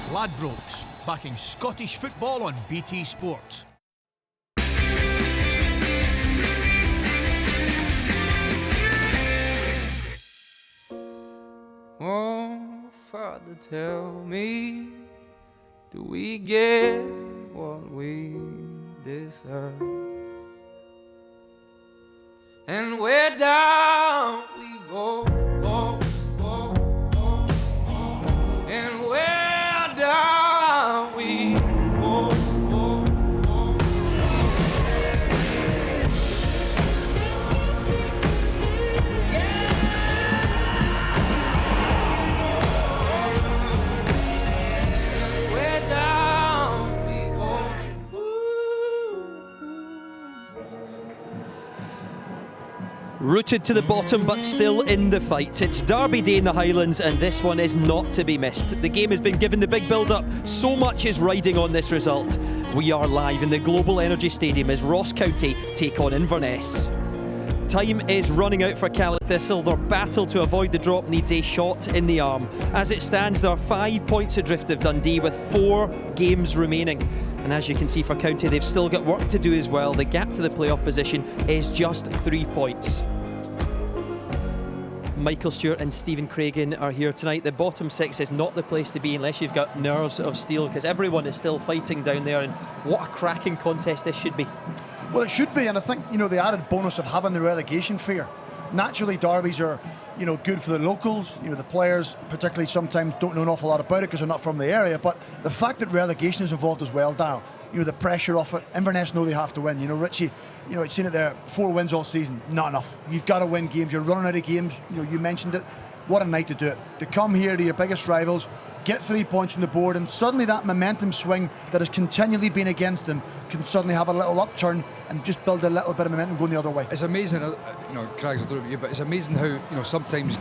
Ladbrokes, backing Scottish football on BT Sport. Oh, Father, tell me, do we get what we deserve? And where down we go, go, go, go, go. And where down we go, go, go. And where down we go. Rooted to the bottom but still in the fight. It's Derby Day in the Highlands and this one is not to be missed. The game has been given the big build-up. So much is riding on this result. We are live in the Global Energy Stadium as Ross County take on Inverness. Time is running out for Calais Thistle. Their battle to avoid the drop needs a shot in the arm. As it stands, there are 5 points adrift of Dundee with 4 games remaining. And as you can see for County, they've still got work to do as well. The gap to the playoff position is just 3 points. Michael Stewart and Stephen Craigan are here tonight. The bottom 6 is not the place to be unless you've got nerves of steel, because everyone is still fighting down there, and what a cracking contest this should be. Well, it should be, and I think, the added bonus of having the relegation fear. Naturally, derbies are, good for the locals. The players, particularly, sometimes don't know an awful lot about it because they're not from the area. But the fact that relegation is involved as well, Darryl, the pressure off it. Inverness know they have to win. Richie, it's seen it there. 4 wins all season, not enough. You've got to win games. You're running out of games. You mentioned it. What a night to do it. To come here to your biggest rivals, get 3 points from the board, and suddenly that momentum swing that has continually been against them can suddenly have a little upturn and just build a little bit of momentum going the other way. It's amazing, Craig's a little bit, but it's amazing how, sometimes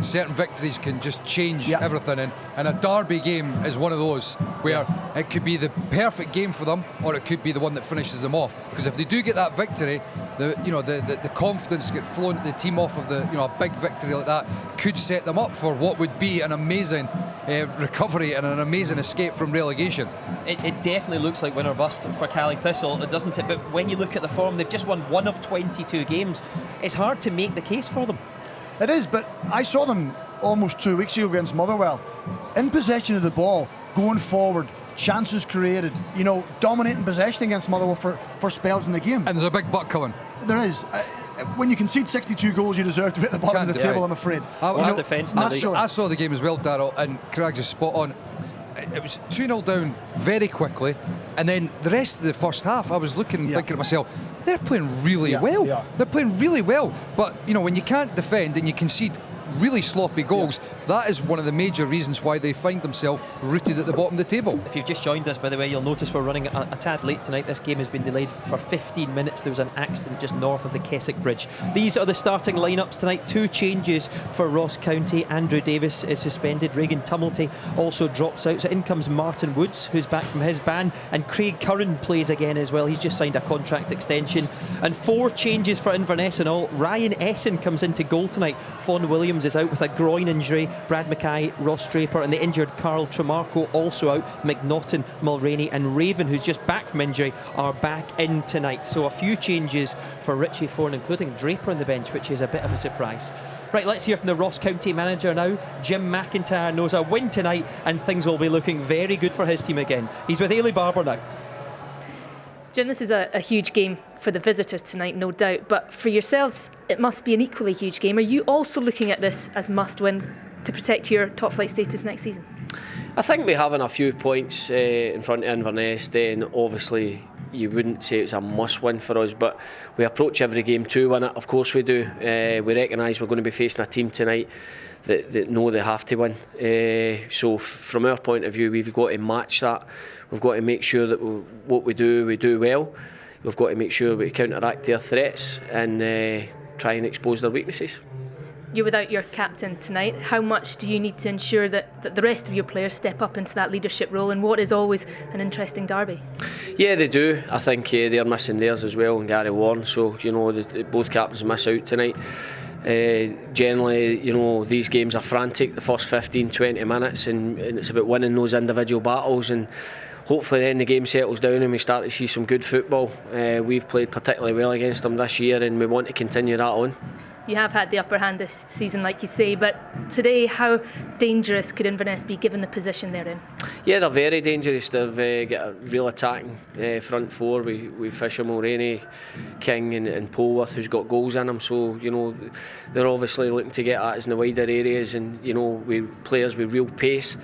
certain victories can just change everything, and a derby game is one of those where it could be the perfect game for them, or it could be the one that finishes them off. Because if they do get that victory, the confidence get flown to the team off of a big victory like that could set them up for what would be an amazing recovery and an amazing escape from relegation. It definitely looks like win or bust for Calais Thistle, doesn't it? But when you look at the form, they've just won 1 of 22 games. It's hard to make the case for them. It is, but I saw them almost 2 weeks ago against Motherwell. In possession of the ball, going forward, chances created, dominating possession against Motherwell for spells in the game. And there's a big buck coming. There is. When you concede 62 goals, you deserve to be at the bottom of the table, I'm afraid. I saw the game as well, Darryl, and Craig's is spot on. It was 2-0 down very quickly, and then the rest of the first half, I was thinking to myself, they're playing really well. Yeah. They're playing really well. But, when you can't defend and you concede really sloppy goals, that is one of the major reasons why they find themselves rooted at the bottom of the table. If you've just joined us, by the way, you'll notice we're running a tad late tonight. This game has been delayed for 15 minutes. There was an accident just north of the Keswick Bridge. These are the starting lineups tonight. 2 changes for Ross County. Andrew Davis is suspended. Regan Tumulty also drops out. So in comes Martin Woods, who's back from his ban, and Craig Curran plays again as well. He's just signed a contract extension. And 4 changes for Inverness in all. Ryan Essen comes into goal tonight. Fawn Williams is out with a groin injury. Brad Mackay, Ross Draper, and the injured Carl Tremarco also out. McNaughton, Mulroney and Raven, who's just back from injury, are back in tonight. So a few changes for Richie Fawn, including Draper on the bench, which is a bit of a surprise. Right, let's hear from the Ross County manager now. Jim McIntyre knows a win tonight and things will be looking very good for his team again. He's with Ailey Barber now. Jim, this is a huge game for the visitors tonight, no doubt, but for yourselves, it must be an equally huge game. Are you also looking at this as must-win to protect your top-flight status next season? I think we're having a few points in front of Inverness, then obviously you wouldn't say it's a must-win for us, but we approach every game to win it. Of course we do. We recognise we're going to be facing a team tonight that know they have to win. So from our point of view, we've got to match that. We've got to make sure that what we do well. We've got to make sure we counteract their threats and try and expose their weaknesses. You're without your captain tonight. How much do you need to ensure that the rest of your players step up into that leadership role in what is always an interesting derby? Yeah, they do. I think they're missing theirs as well, and Gary Warren. So both captains miss out tonight. Generally, these games are frantic the first 15-20 minutes, and it's about winning those individual battles, and hopefully then the game settles down and we start to see some good football. We've played particularly well against them this year, and we want to continue that on. You have had the upper hand this season, like you say, but today, how dangerous could Inverness be given the position they're in? Yeah, they're very dangerous. They've got a real attacking front four with Fisher, Mulroney, King and Polworth, who's got goals in them. So, they're obviously looking to get at us in the wider areas, and, with players with real pace.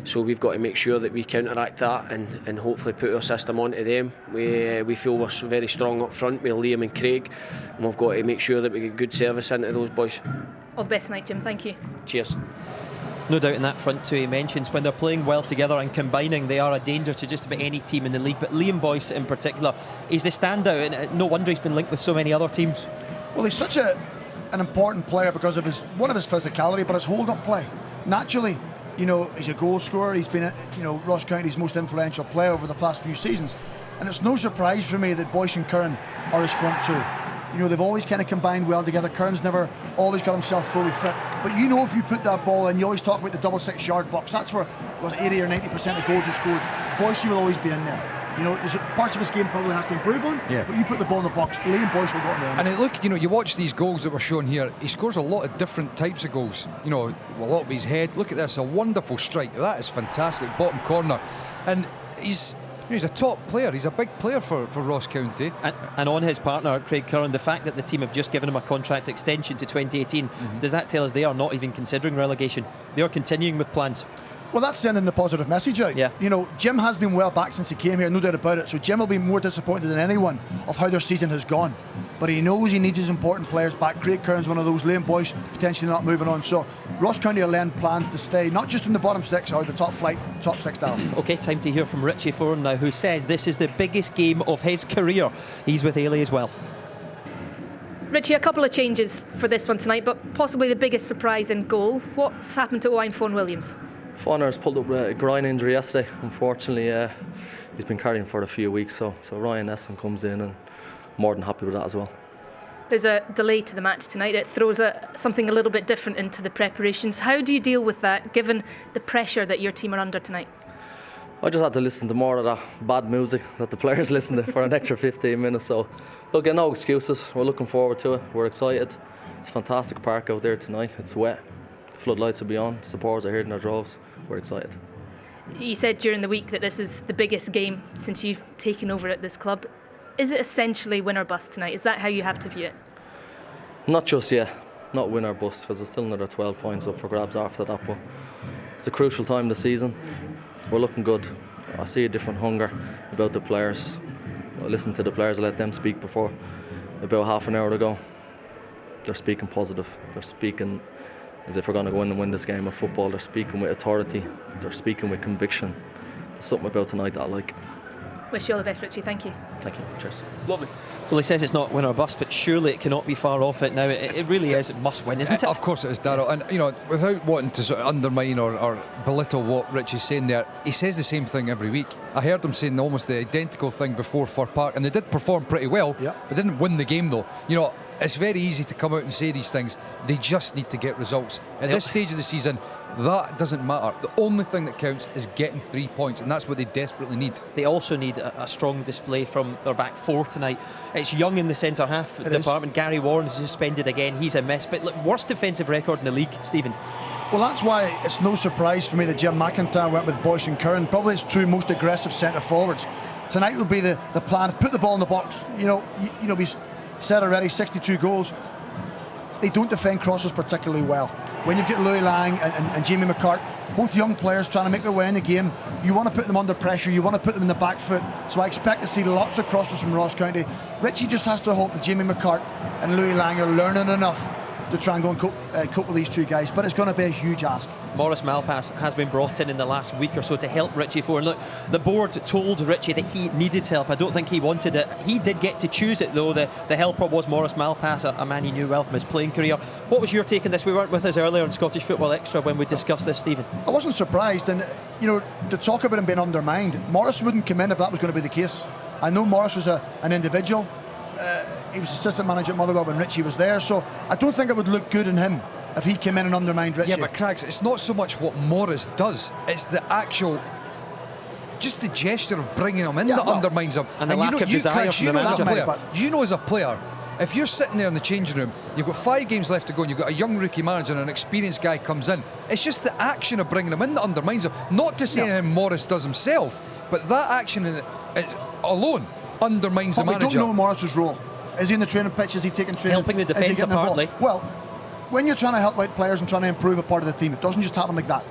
So we've got to make sure that we counteract that and hopefully put our system onto them. We feel we're very strong up front with Liam and Craig, and we've got to make sure that we get good service into those boys. All the best tonight, Jim. Thank you. Cheers. No doubt in that front two he mentions, when they're playing well together and combining, they are a danger to just about any team in the league. But Liam Boyce in particular, he's the standout, and no wonder he's been linked with so many other teams. Well, he's such an important player because of one of his physicality, but his hold-up play. Naturally, he's a goal scorer. He's been, Ross County's most influential player over the past few seasons. And it's no surprise for me that Boyce and Curran are his front two. They've always kind of combined well together. Curran's never always got himself fully fit. But if you put that ball in, you always talk about the double 6-yard box. That's where 80 or 90% of goals are scored. Boyce will always be in there. There's parts of his game probably has to improve on, but you put the ball in the box, Liam Boyce will go in there. And look, you watch these goals that we're showing here, he scores a lot of different types of goals. A lot with his head. Look at this, a wonderful strike. That is fantastic, bottom corner. And he's a top player. He's a big player for Ross County. And on his partner, Craig Curran, the fact that the team have just given him a contract extension to 2018, does that tell us they are not even considering relegation? They are continuing with plans. Well, that's sending the positive message out. Yeah. Jim has been well back since he came here, no doubt about it. So Jim will be more disappointed than anyone of how their season has gone. But he knows he needs his important players back. Craig Curran's one of those. Liam Boyce potentially not moving on. So Ross County are laying plans to stay, not just in the bottom six or the top flight, top six down. OK, time to hear from Richie Foran now, who says this is the biggest game of his career. He's with Ailey as well. Richie, a couple of changes for this one tonight, but possibly the biggest surprise in goal. What's happened to Owain Fon Williams? Foner's pulled up a groin injury yesterday. Unfortunately, he's been carrying for a few weeks, so Ryan Essen comes in, and more than happy with that as well. There's a delay to the match tonight. It throws something a little bit different into the preparations. How do you deal with that, given the pressure that your team are under tonight? I just had to listen to more of that bad music that the players listen to for an extra 15 minutes. So, look, no excuses. We're looking forward to it. We're excited. It's a fantastic park out there tonight. It's wet. The floodlights will be on. Supporters are here in their droves. We're excited. You said during the week that this is the biggest game since you've taken over at this club. Is it essentially win or bust tonight? Is that how you have to view it? Not just yet. Not win or bust, because there's still another 12 points up for grabs after that. But it's a crucial time of the season. We're looking good. I see a different hunger about the players. I listened to the players, I let them speak before about half an hour ago. They're speaking positive. They're speaking as if we're going to go in and win this game of football. They're speaking with authority. They're speaking with conviction. There's something about tonight that I like. Wish you all the best, Richie. Thank you. Thank you. Cheers. Lovely. Well, he says it's not win or bust, but surely it cannot be far off it now. It really is. It must win, isn't it? Of course it is, Darryl. And, without wanting to sort of undermine or belittle what Richie's saying there, he says the same thing every week. I heard him saying almost the identical thing before Fir Park, and they did perform pretty well, but didn't win the game, though. It's very easy to come out and say these things. They just need to get results. At this stage of the season, that doesn't matter. The only thing that counts is getting 3 points, and that's what they desperately need. They also need a strong display from their back four tonight. It's young in the centre half department. Gary Warren is suspended again. He's a miss. But look, worst defensive record in the league, Stephen. Well, that's why it's no surprise for me that Jim McIntyre went with Boyce and Curran, probably his two most aggressive centre forwards. Tonight will be the plan. Put the ball in the box. We said already, 62 goals. They don't defend crosses particularly well. When you've got Louis Lang and Jamie McCart, both young players trying to make their way in the game, you want to put them under pressure, you want to put them in the back foot. So I expect to see lots of crosses from Ross County. Richie just has to hope that Jamie McCart and Louis Lang are learning enough to try and go and cope with these two guys, but it's going to be a huge ask. Maurice Malpass has been brought in the last week or so to help Richie Foran. Look, the board told Richie that he needed help. I don't think he wanted it. He did get to choose it, though. The helper was Maurice Malpass, a man he knew well from his playing career. What was your take on this? We weren't with us earlier on Scottish Football Extra when we discussed this, Stephen. I wasn't surprised, and to talk about him being undermined, Maurice wouldn't come in if that was going to be the case. I know Maurice was an individual. He was assistant manager at Motherwell when Richie was there, so I don't think it would look good in him if he came in and undermined Richie. Yeah, but Craigs, it's not so much what Morris does, it's the actual, just the gesture of bringing him in that undermines him. And the lack of desire from the manager. You know, as a player, if you're sitting there in the changing room, you've got 5 games left to go and you've got a young rookie manager and an experienced guy comes in, it's just the action of bringing him in that undermines him. Not to say anything Morris does himself, but that action in it alone undermines the manager. We don't know Morris's role. Is he in the training pitch? Is he taking training? Helping the defence apparently. Well, when you're trying to help out players and trying to improve a part of the team, it doesn't just happen like that.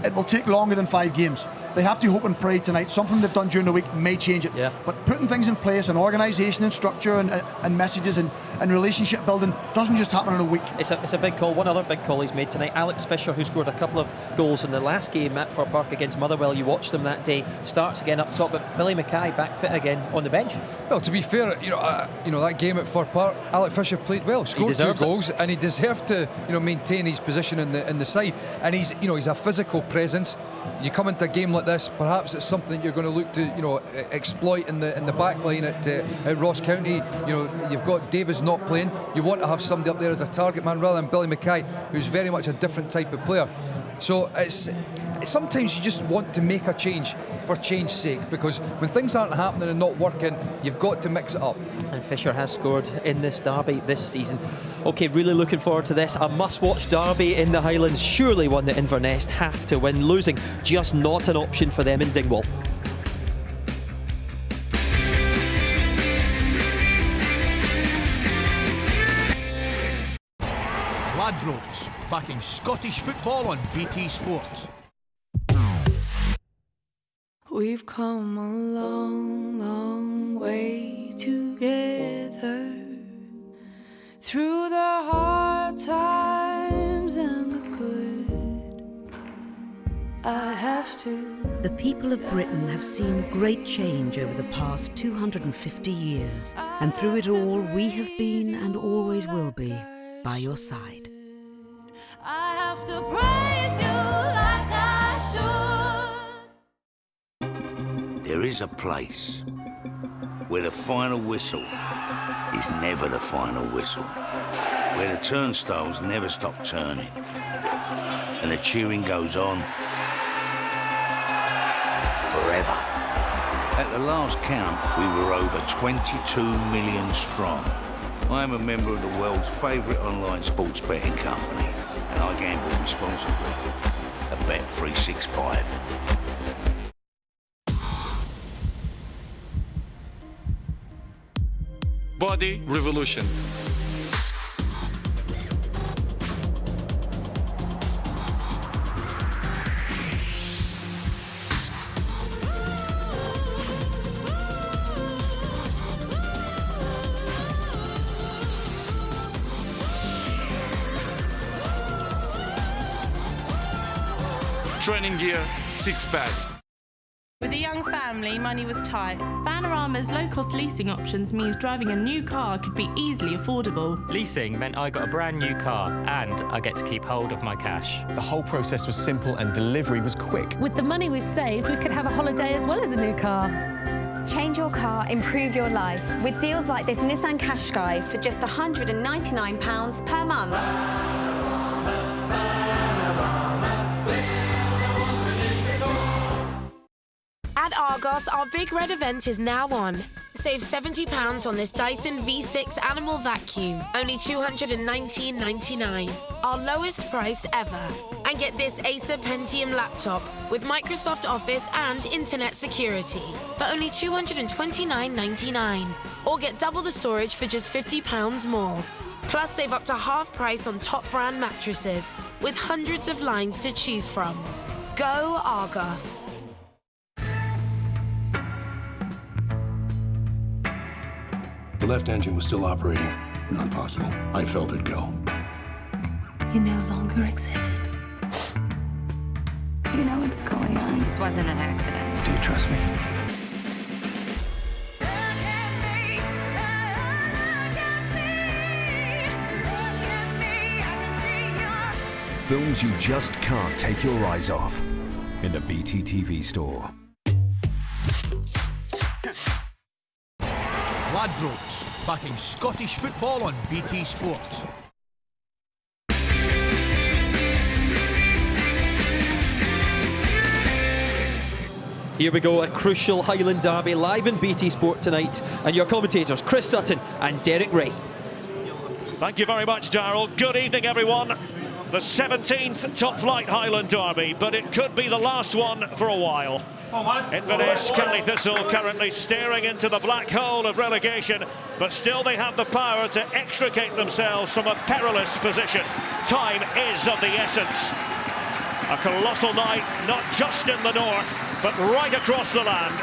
It will take longer than 5 games. They have to hope and pray tonight. Something they've done during the week may change it. Yeah. But putting things in place and organisation and structure and messages and relationship building doesn't just happen in a week. It's a big call. One other big call he's made tonight, Alex Fisher, who scored a couple of goals in the last game at Fir Park against Motherwell. You watched them that day. Starts again up top, but Billy Mackay back fit again on the bench. Well, to be fair, that game at Fir Park, Alex Fisher played well, scored 2 goals, and he deserved to maintain his position in the side. And he's a physical presence. You come into a game like this, perhaps it's something you're going to look to exploit in the back line at Ross County. You've got Davis not playing. You want to have somebody up there as a target man rather than Billy Mackay, who's very much a different type of player. So sometimes you just want to make a change for change's sake, because when things aren't happening and not working, you've got to mix it up. And Fisher has scored in this derby this season. Okay, really looking forward to this. A must-watch derby in the Highlands. Surely one that Inverness have to win. Losing just not an option for them in Dingwall. Ladbrokes, backing Scottish football on BT Sport. We've come a long, long way together, through the hard times and the good. I have to. The people of Britain have seen great change over the past 250 years, and through it all we have been and always will be by your side. I have to praise you like I should. There is a place where the final whistle is never the final whistle, where the turnstiles never stop turning, and the cheering goes on forever. At the last count, we were over 22 million strong. I am a member of the world's favourite online sports betting company, and I gamble responsibly at Bet365. Body Revolution. Training gear, 6-pack. With a young family, money was tight. Vanarama's low-cost leasing options means driving a new car could be easily affordable. Leasing meant I got a brand new car and I get to keep hold of my cash. The whole process was simple and delivery was quick. With the money we've saved, we could have a holiday as well as a new car. Change your car, improve your life with deals like this Nissan Qashqai for just £199 per month. At Argos, our Big Red event is now on. Save £70 on this Dyson V6 Animal Vacuum, only $219.99, our lowest price ever. And get this Acer Pentium laptop with Microsoft Office and Internet security for only $229.99. Or get double the storage for just £50 more. Plus, save up to half price on top brand mattresses with hundreds of lines to choose from. Go Argos. The left engine was still operating. Not possible. I felt it go. You no longer exist. You know what's going on. This wasn't an accident. Do you trust me? Films you just can't take your eyes off in the BT TV store. Ladbrokes, backing Scottish football on BT Sport. Here we go, a crucial Highland derby live in BT Sport tonight, and your commentators Chris Sutton and Derek Ray. Thank you very much, Darryl. Good evening, everyone. The 17th top flight Highland derby, but it could be the last one for a while. Inverness, Cally Thistle currently staring into the black hole of relegation, but still they have the power to extricate themselves from a perilous position. Time is of the essence. A colossal night, not just in the north, but right across the land.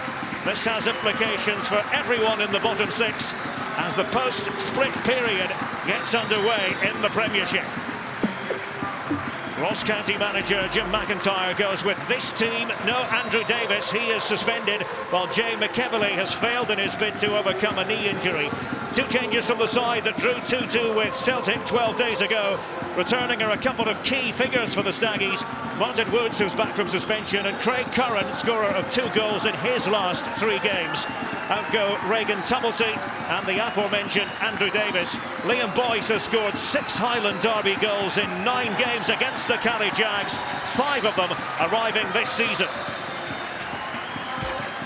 This has implications for everyone in the bottom six as the post-split period gets underway in the Premiership. Ross County manager Jim McIntyre goes with this team. No Andrew Davis, he is suspended, while Jay McKevely has failed in his bid to overcome a knee injury. Two changes from the side that drew 2-2 with Celtic 12 days ago. Returning are a couple of key figures for the Staggies. Martin Woods, who's back from suspension, and Craig Curran, scorer of 2 goals in his last 3 games. Out go Regan Tumblety and the aforementioned Andrew Davis. Liam Boyce has scored 6 Highland derby goals in 9 games against the Cally Jags, 5 of them arriving this season.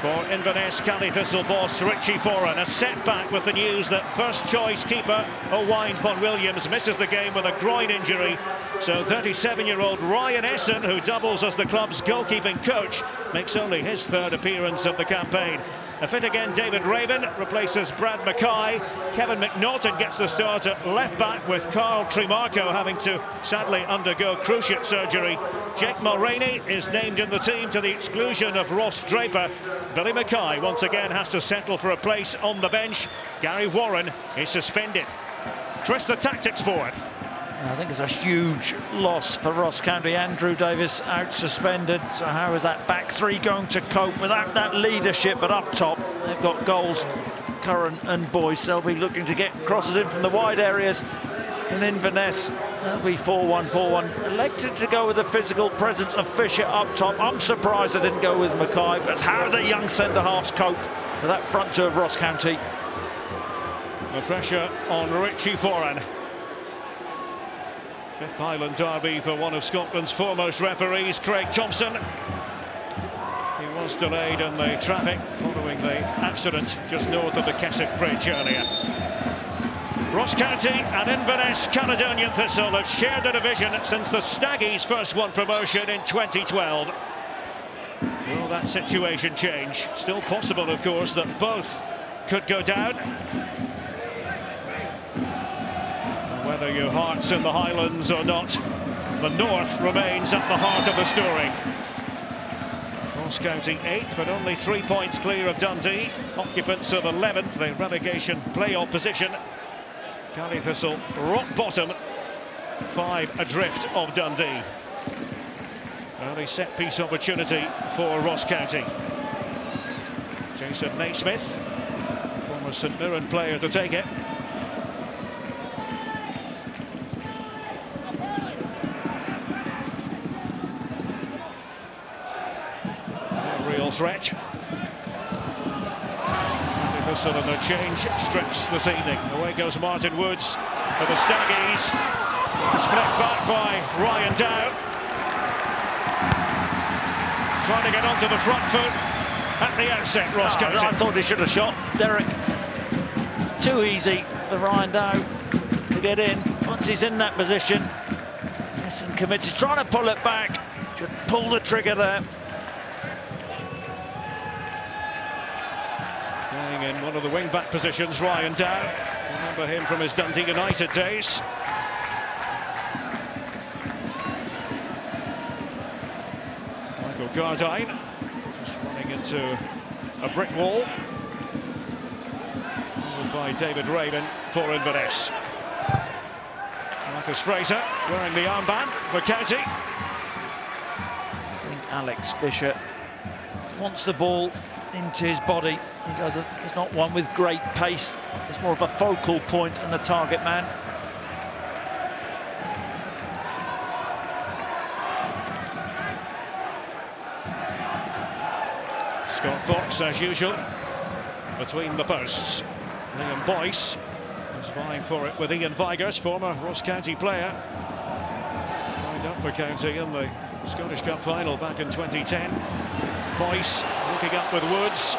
For Inverness, Cally Thistle boss Richie Foran, a setback with the news that first choice keeper Owain von Williams misses the game with a groin injury. So 37-year-old Ryan Essen, who doubles as the club's goalkeeping coach, makes only his 3rd appearance of the campaign. A fit again, David Raven replaces Brad Mackay. Kevin McNaughton gets the start at left back, with Carl Trimarco having to sadly undergo cruciate surgery. Jake Mulroney is named in the team to the exclusion of Ross Draper. Billy Mackay once again has to settle for a place on the bench. Gary Warren is suspended. Chris, the tactics board. I think it's a huge loss for Ross County. Andrew Davis out suspended. So how is that back three going to cope without that leadership? But up top, they've got goals, Curran and Boyce. They'll be looking to get crosses in from the wide areas. In Inverness, that'll be 4-1, 4-1. Elected to go with the physical presence of Fisher up top. I'm surprised I didn't go with Mackay, but how the young centre-halves cope with that front two of Ross County. The pressure on Richie Foran. 5th Highland derby for one of Scotland's foremost referees, Craig Thompson. He was delayed in the traffic following the accident just north of the Keswick Bridge earlier. Ross County and Inverness Caledonian Thistle have shared a division since the Staggies first won promotion in 2012. Will that situation change? Still possible, of course, that both could go down. Whether your heart's in the Highlands or not, the North remains at the heart of the story. Ross County 8th, but only 3 points clear of Dundee. Occupants of 11th, the relegation play-off position. Cally Thistle rock bottom, 5 adrift of Dundee. Early set-piece opportunity for Ross County. Jason Naismith, former St Mirren player, to take it. Threat. Thistle and a change strips this evening. Away goes Martin Woods for the Staggies. Split back by Ryan Dow. Trying to get onto the front foot at the outset, Ross County. I thought he should have shot Derek. Too easy for Ryan Dow to get in. Once he's in that position, Essen commits. He's trying to pull it back. Should pull the trigger there. In one of the wing-back positions, Ryan Dow. Remember him from his Dundee United days. Michael Gardine just running into a brick wall. Followed by David Raven for Inverness. Marcus Fraser wearing the armband for County. I think Alex Fisher wants the ball into his body. He does it. He's not one with great pace. He's more of a focal point and a target man. Scott Fox, as usual, between the posts. Liam Boyce was vying for it with Ian Vigurs, former Ross County player. Lined up for County in the Scottish Cup final back in 2010. Boyce looking up with Woods.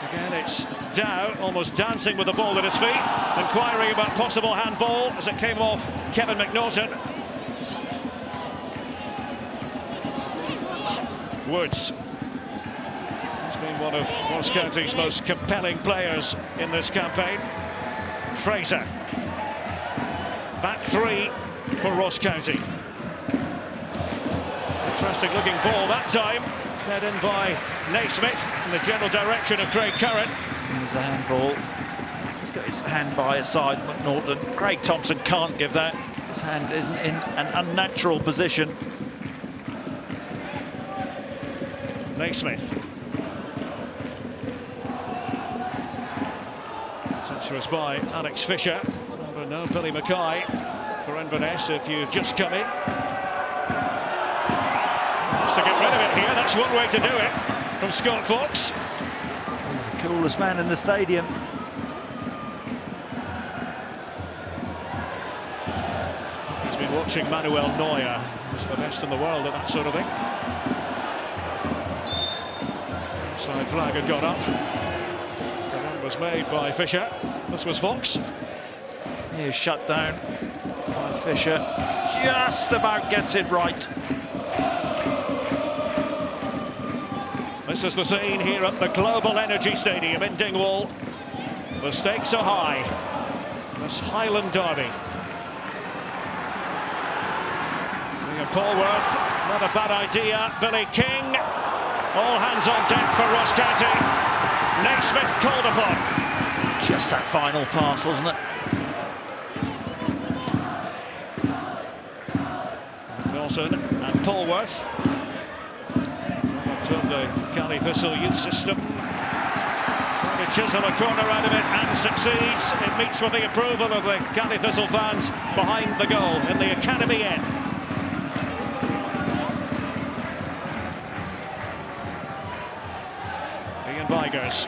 Again, it's Dow almost dancing with the ball at his feet, inquiring about possible handball as it came off Kevin McNaughton. Woods. He's been one of Ross County's most compelling players in this campaign. Fraser. Back three for Ross County. Interesting looking ball that time. Fed in by Naismith in the general direction of Craig Curran. There's a handball. He's got his hand by his side, McNaughton. Craig Thompson can't give that. His hand isn't in an unnatural position. Naismith. Touch was by Alex Fisher. But no, Billy Mackay for Inverness if you've just come in. To get rid of it here, that's one way to do it from Scott Fox. The coolest man in the stadium. He's been watching Manuel Neuer, who's the best in the world at that sort of thing. Side flag had gone up. The run was made by Fisher. This was Fox. He was shut down by Fisher. Just about gets it right. This is the scene here at the Global Energy Stadium in Dingwall. The stakes are high. This Highland derby. William Polworth, not a bad idea. Billy King. All hands on deck for Ross County. Naismith called upon. Just that final pass, wasn't it? Dawson and Polworth. Of the Cali Thistle youth system. Trying to chisel a corner out of it and succeeds. It meets with the approval of the Cali Thistle fans behind the goal in the academy end. Ian Vigurs.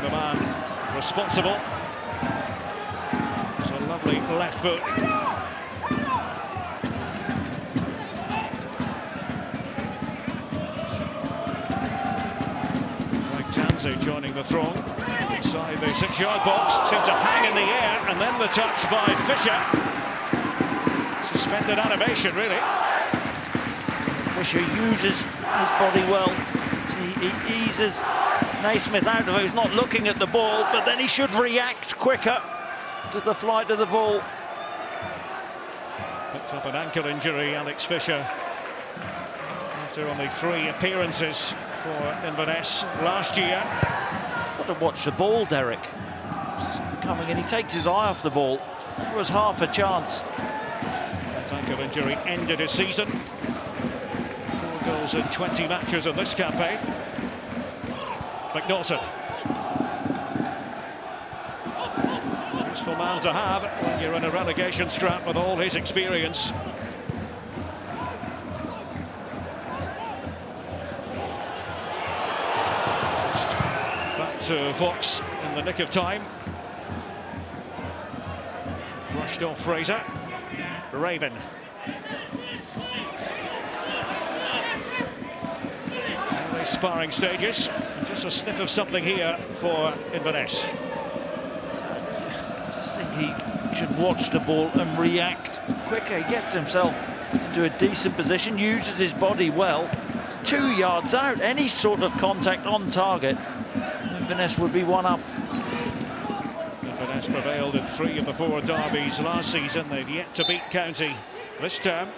The man responsible. It's a lovely left foot. Joining the throng inside the 6-yard box, seems to hang in the air, and then the touch by Fisher. Suspended animation, really. Fisher uses his body well. He eases Naismith out of it. He's not looking at the ball, but then he should react quicker to the flight of the ball. Picked up an ankle injury, Alex Fisher, after only 3 appearances for Inverness last year. Got to watch the ball, Derek. Just coming in, he takes his eye off the ball. It was half a chance. That ankle injury ended his season. 4 goals in 20 matches in this campaign. McNaughton. Useful man to have when you're in a relegation scrap with all his experience. To Fox in the nick of time. Brushed off Fraser. Raven. Early sparring stages. Just a sniff of something here for Inverness. I just think he should watch the ball and react quicker. He gets himself into a decent position, uses his body well. 2 yards out, any sort of contact on target, Inverness would be one up. Inverness prevailed in 3 of the 4 derbies last season. They've yet to beat County this term.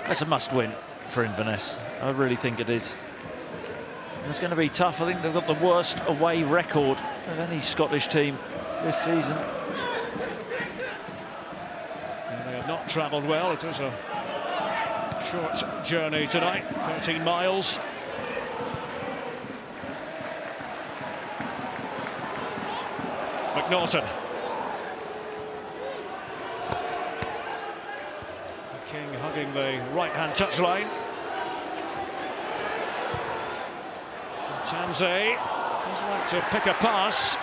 That's a must-win for Inverness. I really think it is. It's going to be tough. I think they've got the worst away record of any Scottish team this season. And they have not travelled well. It is a short journey tonight, 13 miles. McNaughton. King hugging the right-hand touchline. Tanze He's like to pick a pass.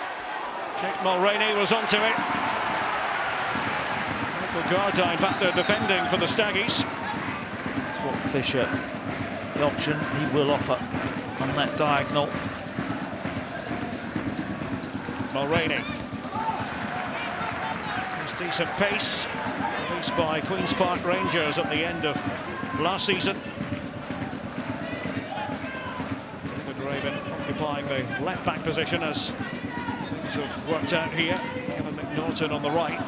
Jake Mulroney was onto it. Michael Gardine back there defending for the Staggies. That's what Fisher, the option he will offer on that diagonal. Mulroney. There's decent pace, released by Queen's Park Rangers at the end of last season. David Raven occupying the left-back position as things have worked out here. Kevin McNaughton on the right.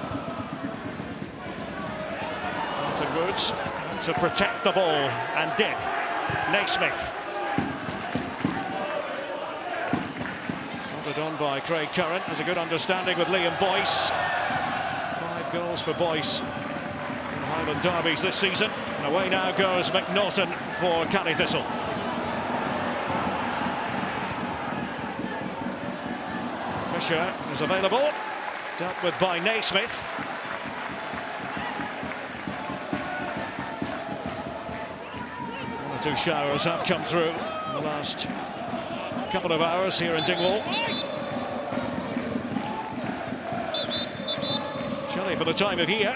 Martin Woods to protect the ball, and did. Naismith. Nodded on by Craig Curran. Has a good understanding with Liam Boyce. 5 goals for Boyce in Highland derbies this season. And away now goes McNaughton for Canny Thistle. Fisher is available. Dealt with by Naismith. One or two showers have come through in the last couple of hours here in Dingwall. Chilly for the time of year.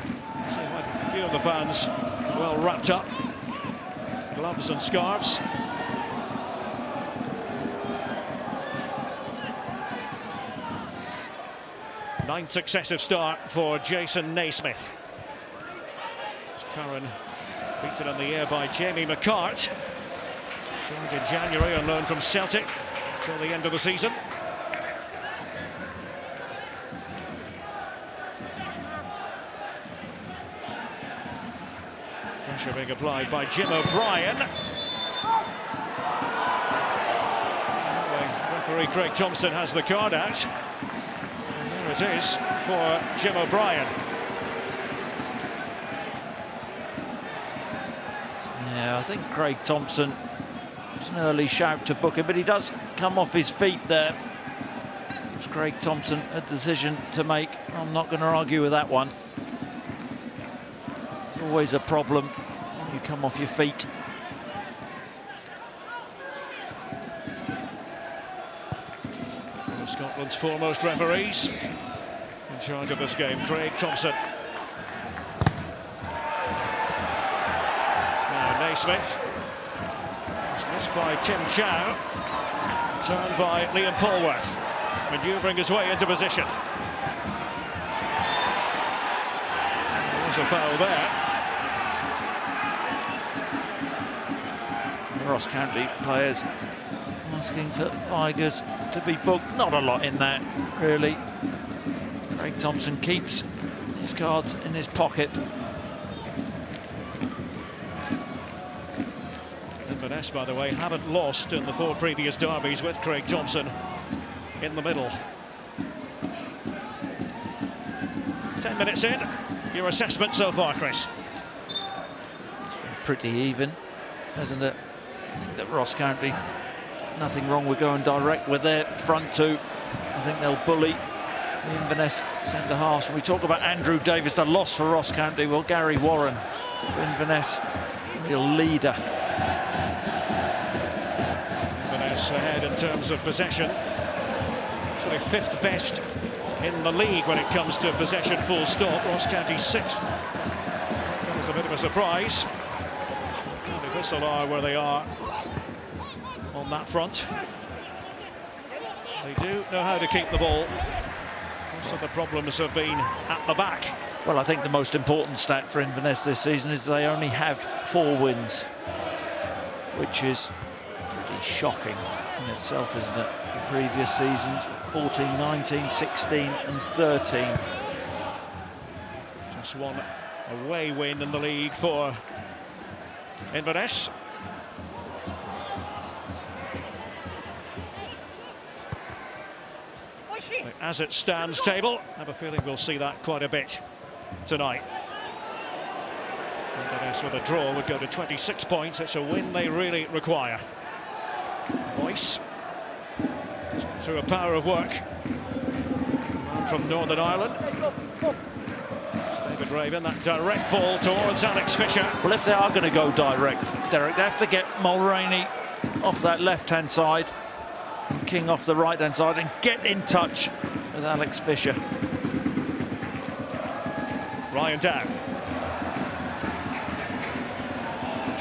See a few of the fans well wrapped up. Gloves and scarves. Ninth successive start for Jason Naismith. Curran beaten in the air by Jamie McCart. Joined in January on loan from Celtic till the end of the season. Pressure being applied by Jim O'Brien. Referee Craig Thompson has the card out. And there it is for Jim O'Brien. Yeah, I think Craig Thompson, it's an early shout to book him, but he does come off his feet there. It's Craig Thompson a decision to make. I'm not going to argue with that one. It's always a problem when you come off your feet. One of Scotland's foremost referees in charge of this game, Craig Thompson. Now Naismith. Missed by Tim Chow. Turned by Liam Polworth. Manoeuvring his way into position. There's a foul there. The Ross County players asking for Vigors to be booked. Not a lot in that, really. Craig Thompson keeps his cards in his pocket. Inverness, by the way, haven't lost in the 4 previous derbies with Craig Thompson in the middle. 10 minutes in. Your assessment so far, Chris? It's been pretty even, hasn't it? I think that Ross County, nothing wrong with going direct with their front two. I think they'll bully the Inverness centre halves. When we talk about Andrew Davis, the loss for Ross County, well, Gary Warren for Inverness, real leader. Inverness ahead in terms of possession. Actually 5th best in the league when it comes to possession, full stop. Ross County 6th. That was a bit of a surprise. Candy Thistle are where they are on that front. They do know how to keep the ball. Most of the problems have been at the back. Well, I think the most important stat for Inverness this season is they only have 4 wins, which is pretty shocking in itself, isn't it? The previous seasons, 14, 19, 16 and 13. Just one away win in the league for Inverness. The as it stands table, I have a feeling we'll see that quite a bit tonight. Inverness with a draw would go to 26 points. It's a win they really require. Boyce through a power of work. Man from Northern Ireland. David Raven, that direct ball towards Alex Fisher. Well, if they are going to go direct, Derek, they have to get Mulroney off that left-hand side. King off the right-hand side and get in touch with Alex Fisher. Ryan Dow.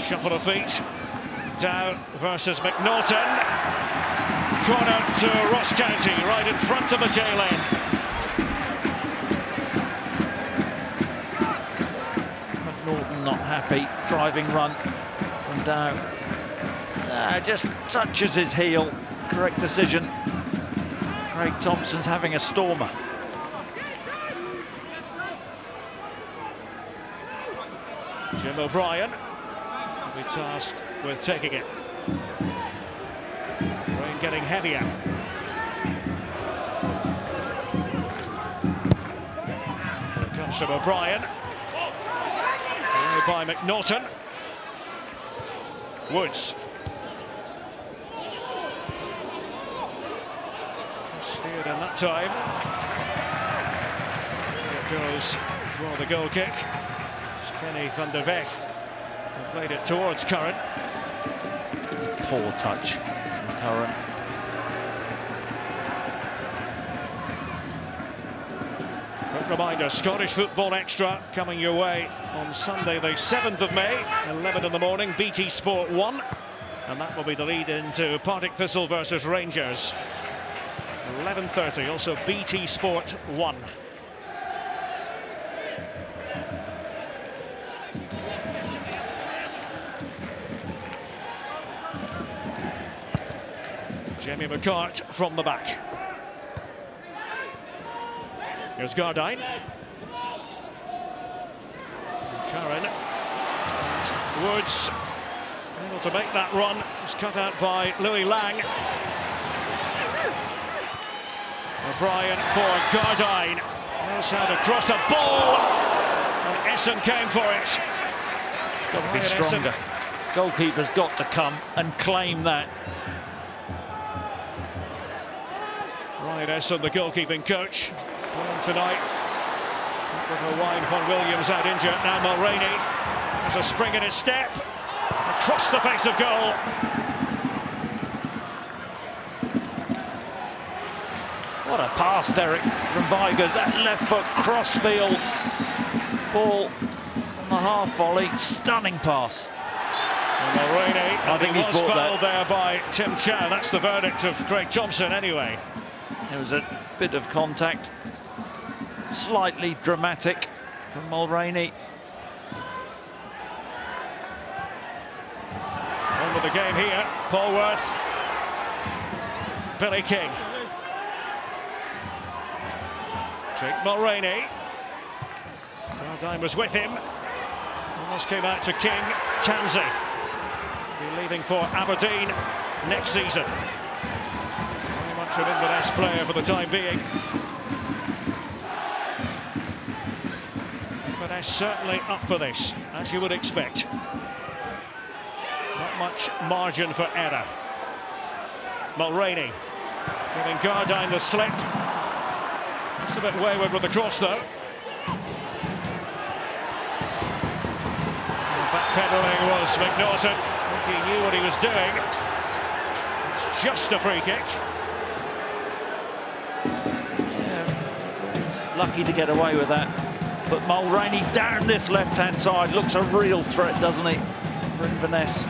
Shuffle of feet. Dow versus McNaughton. Corner to Ross County, right in front of the jail end. McNaughton not happy. Driving run from Dow. Just touches his heel. Correct decision. Craig Thompson's having a stormer. Jim O'Brien will be tasked with taking it. Rain getting heavier. Here it comes from O'Brien. Away by McNaughton. Woods. Steered in that time. Here goes for the goal kick. It's Kenny van der Weg who played it towards Curran. Poor touch from Curran. Quick reminder, Scottish Football Extra coming your way on Sunday the 7th of May, 11 in the morning, BT Sport 1. And that will be the lead into Partick Thistle versus Rangers. 11:30, also BT Sport 1. Jamie McCart from the back. Here's Gardine. Curran. Woods able to make that run. It's cut out by Louis Lang. O'Brien for Gardine. Knows how to cross a ball. And Essen came for it. Got to be stronger. Goalkeeper's got to come and claim that. Ryan Essen, the goalkeeping coach, playing tonight. With Owain von Williams out injured. Now Mulroney has a spring in his step. Across the face of goal. What a pass, Derek, from Vigurs. That left foot crossfield ball on the half volley. Stunning pass. And Mulroney, I think he's was bought fouled that. there by Tim Chow. That's the verdict of Craig Thompson anyway. There was a bit of contact. Slightly dramatic from Mulroney. On with the game here. Polworth. Billy King. Jake Mulroney. Gardine was with him. Almost came out to King. Tansey. Be leaving for Aberdeen next season. Very much an Inverness player for the time being. Inverness certainly up for this, as you would expect. Not much margin for error. Mulroney giving Gardine the slip. Just a bit wayward with the cross, though. Backpedaling was McNaughton. I think he knew what he was doing. It's just a free kick. Yeah, lucky to get away with that. But Mulroney down this left-hand side looks a real threat, doesn't he, for Inverness?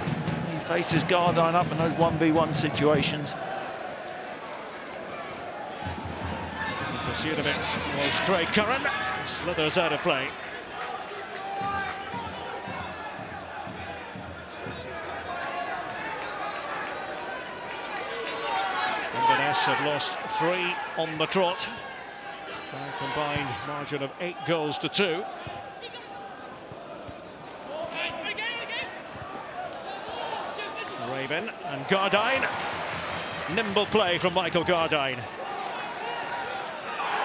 He faces Gardine up in those 1v1 situations. In pursuit of it was Craig Curran. Slithers out of play. Inverness had lost 3 on the trot. A combined margin of 8 goals to 2. Raven and Gardine. Nimble play from Michael Gardine.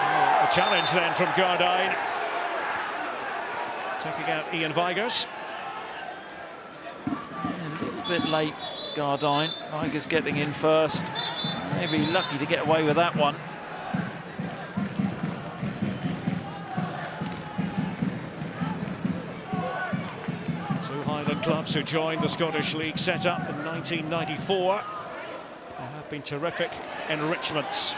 A challenge then from Gardine. Taking out Ian Vigurs. A little bit late, Gardine. Vigurs getting in first. Maybe lucky to get away with that one. Two Highland clubs who joined the Scottish League set up in 1994. They have have been terrific enrichments.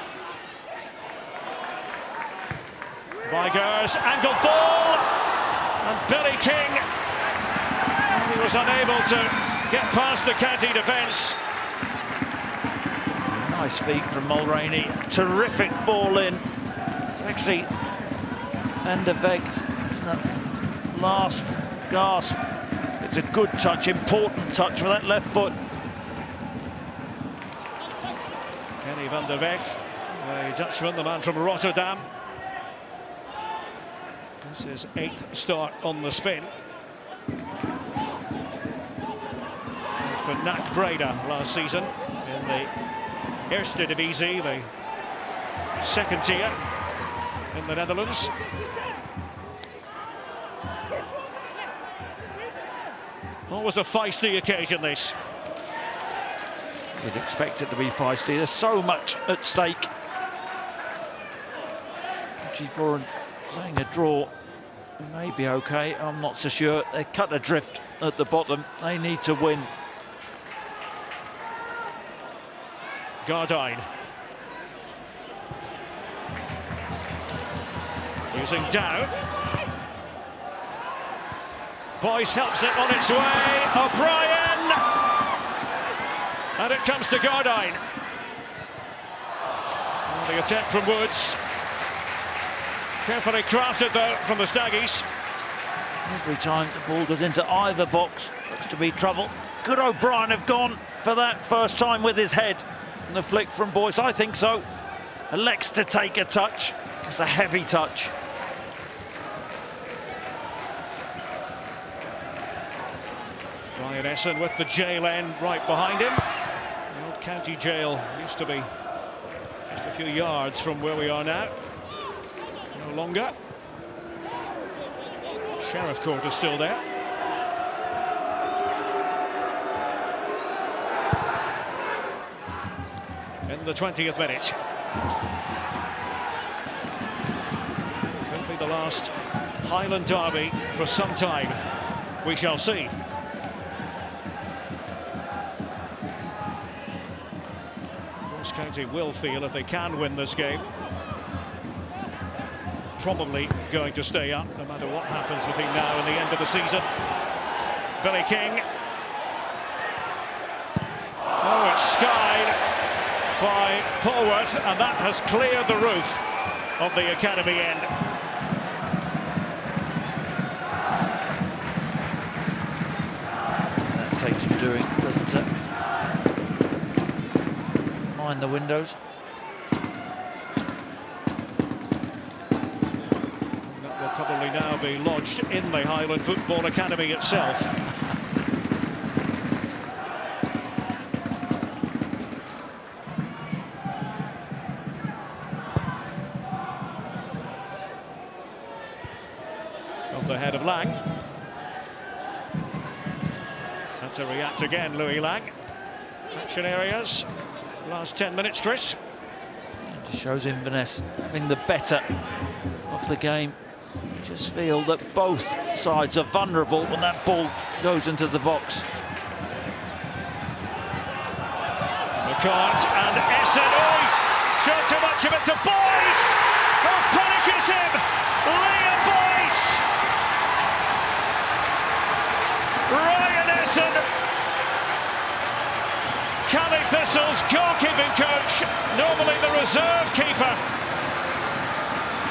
Vigers, angled ball, and Billy King. He was unable to get past the county defence. Nice feet from Mulroney. Terrific ball in. It's actually Van der Weg. It's that last gasp. It's a good touch, important touch with that left foot. Kenny Van der Weg, the Dutchman, the man from Rotterdam. This is his 8th start on the spin. And for NAC Breda last season in the Eerste Divisie, the second tier in the Netherlands. What was a feisty occasion, this? You'd expect it to be feisty. There's so much at stake. G4 saying a draw may be okay. I'm not so sure. They cut adrift at the bottom. They need to win. Gardine. Using Dow. Boyce helps it on its way. O'Brien! And it comes to Gardine. And the attempt from Woods. Carefully crafted though from the Staggies. Every time the ball goes into either box, looks to be trouble. Could O'Brien have gone for that first time with his head? And the flick from Boyce, I think so. Elects to take a touch. It's a heavy touch. Ryan Essen with the jail end right behind him. The old county jail used to be just a few yards from where we are now. No longer. Sheriff Court is still there. In the 20th minute. Could be the last Highland derby for some time. We shall see. Ross County will feel, if they can win this game, probably going to stay up no matter what happens between now and the end of the season. Billy King. Oh, it's skied by Polworth, and that has cleared the roof of the academy end. That takes some doing, doesn't it? Mind the windows. That will probably now be lodged in the Highland Football Academy itself. The head of Lang. Had to react again, Louis Lang. Action areas. Last 10 minutes, Chris. It shows Inverness having the better of the game. You just feel that both sides are vulnerable when that ball goes into the box. McCart and Essen. Oh, he's showed too much of it to Boyce. Oh, punishes him. Liam Boyce. Ryan Essen, Callie Thistle's goalkeeping coach, normally the reserve keeper.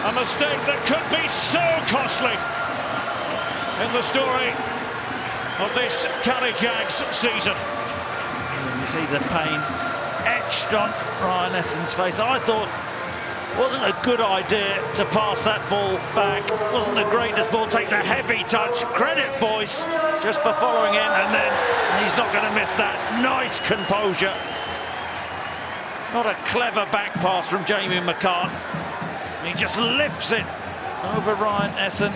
A mistake that could be so costly in the story of this Callie Jags season. You see the pain etched on Ryan Essen's face. I thought it wasn't a good idea to pass that ball back. It wasn't the greatest ball. Takes a heavy touch. Credit Boyce just for following in, and then he's not going to miss that. Nice composure. Not a clever back pass from Jamie McCart. He just lifts it over Ryan Essen.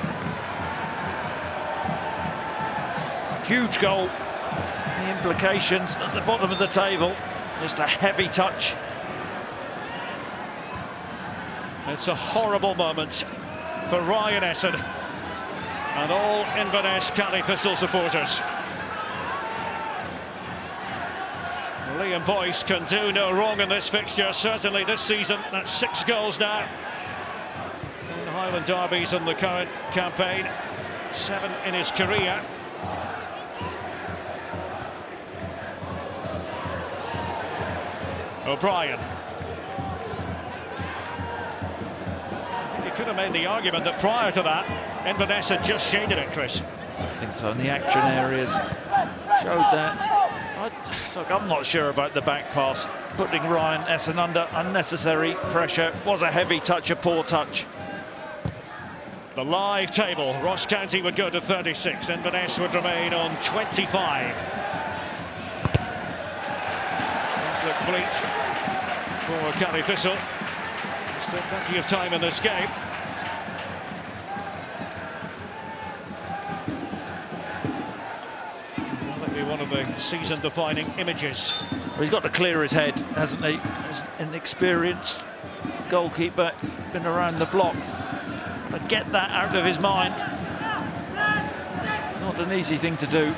Huge goal. The implications at the bottom of the table. Just a heavy touch. It's a horrible moment for Ryan Essen and all Inverness Callie Thistle supporters. Liam Boyce can do no wrong in this fixture, certainly this season. That's 6 goals now in Highland derbies in the current campaign, 7 in his career. O'Brien. You could have made the argument that prior to that, Inverness had just shaded it, Chris. I think so, and the action areas showed that. Look, I'm not sure about the back pass. Putting Ryan Essen under unnecessary pressure was a heavy touch, a poor touch. The live table, Ross County would go to 36, Inverness would remain on 25. Things look bleak for Cali Thistle. Still plenty of time in this game. One of the season-defining images. Well, he's got to clear his head, hasn't he? As an experienced goalkeeper, been around the block. But get that out of his mind. Not an easy thing to do.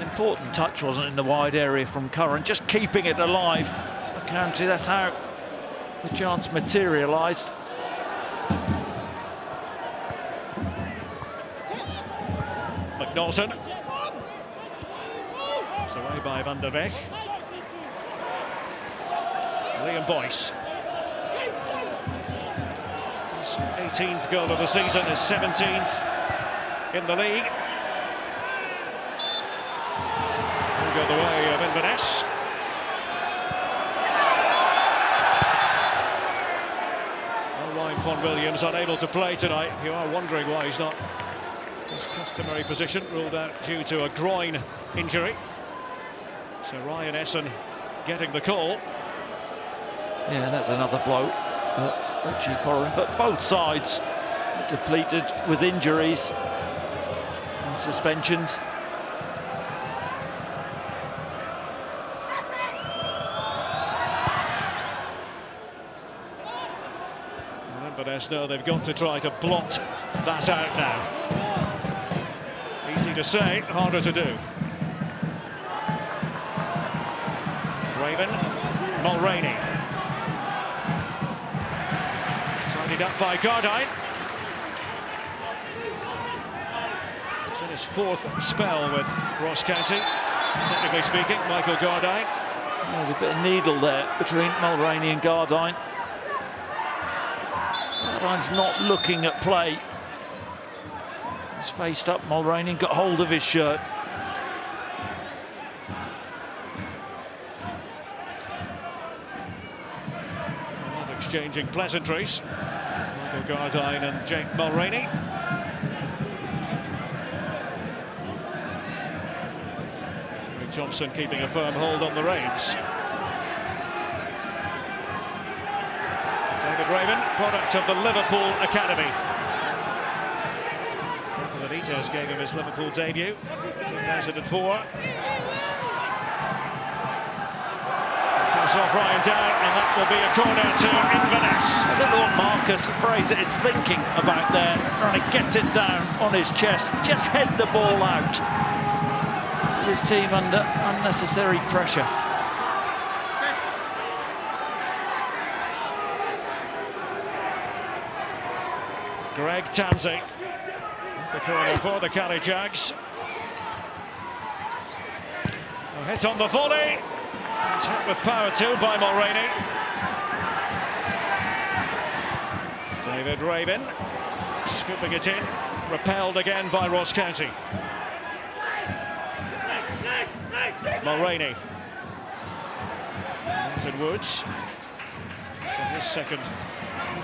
Important touch, wasn't it, in the wide area from Curran, just keeping it alive for County. That's how the chance materialised. McNaughton. It's away by Van der Beek. Liam Boyce. His 18th goal of the season, his 17th in the league. Go the way of Inverness. Ryan Von Williams unable to play tonight. You are wondering why he's not in his customary position, ruled out due to a groin injury. So Ryan Essen getting the call. Yeah, that's another blow for Richie Foran. But both sides are depleted with injuries and suspensions. Inverness know they've got to try to blot that out now. Easy to say, harder to do. Raven, Mulroney. Tidied up by Gardyne. It's in his 4th spell with Ross County, technically speaking, Michael Gardyne. There's a bit of needle there between Mulroney and Gardyne. Gardyne's not looking at play. He's faced up Mulroney, got hold of his shirt. Not exchanging pleasantries. Michael Gardyne and Jake Mulroney. Rick Johnson keeping a firm hold on the reins. Raven, product of the Liverpool Academy. Benitez gave him his Liverpool debut, 2004. Comes off Ryan down, and that will be a corner to Inverness. I don't know what Marcus Fraser is thinking about there, trying to get it down on his chest, just head the ball out. His team under unnecessary pressure. Greg Tansey, the corner for the Cali Jags. A hit on the volley. It's hit with power too by Mulroney. David Raven, scooping it in, repelled again by Ross County. Mulroney. Martin Woods. So his second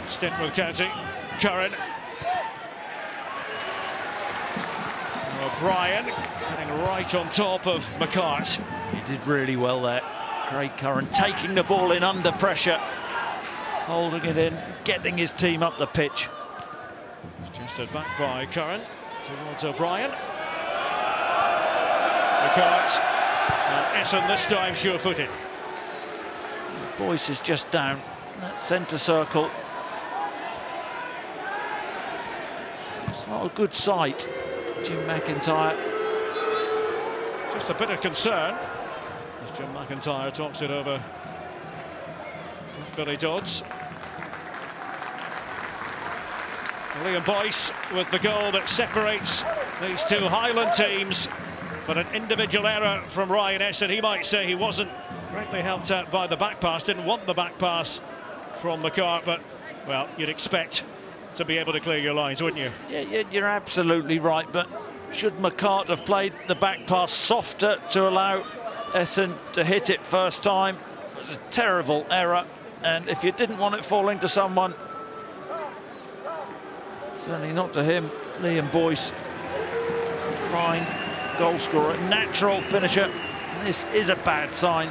stint with County. Curran. O'Brien getting right on top of McCart. He did really well there. Craig Curran taking the ball in under pressure, holding it in, getting his team up the pitch. Suggested back by Curran towards O'Brien. McCart and Essen this time sure-footed. Boyce is just down. that centre circle. It's not a good sight, Jim McIntyre. Just a bit of concern as Jim McIntyre talks it over Billy Dodds. Liam Boyce with the goal that separates these two Highland teams, but an individual error from Ryan Essen. He might say he wasn't greatly helped out by the back pass, didn't want the back pass from McCart, but, well, you'd expect to be able to clear your lines, wouldn't you? Yeah, you're absolutely right, but should McCart have played the back pass softer to allow Essen to hit it first time? It was a terrible error, and if you didn't want it falling to someone, certainly not to him. Liam Boyce, fine goal scorer, natural finisher. This is a bad sign.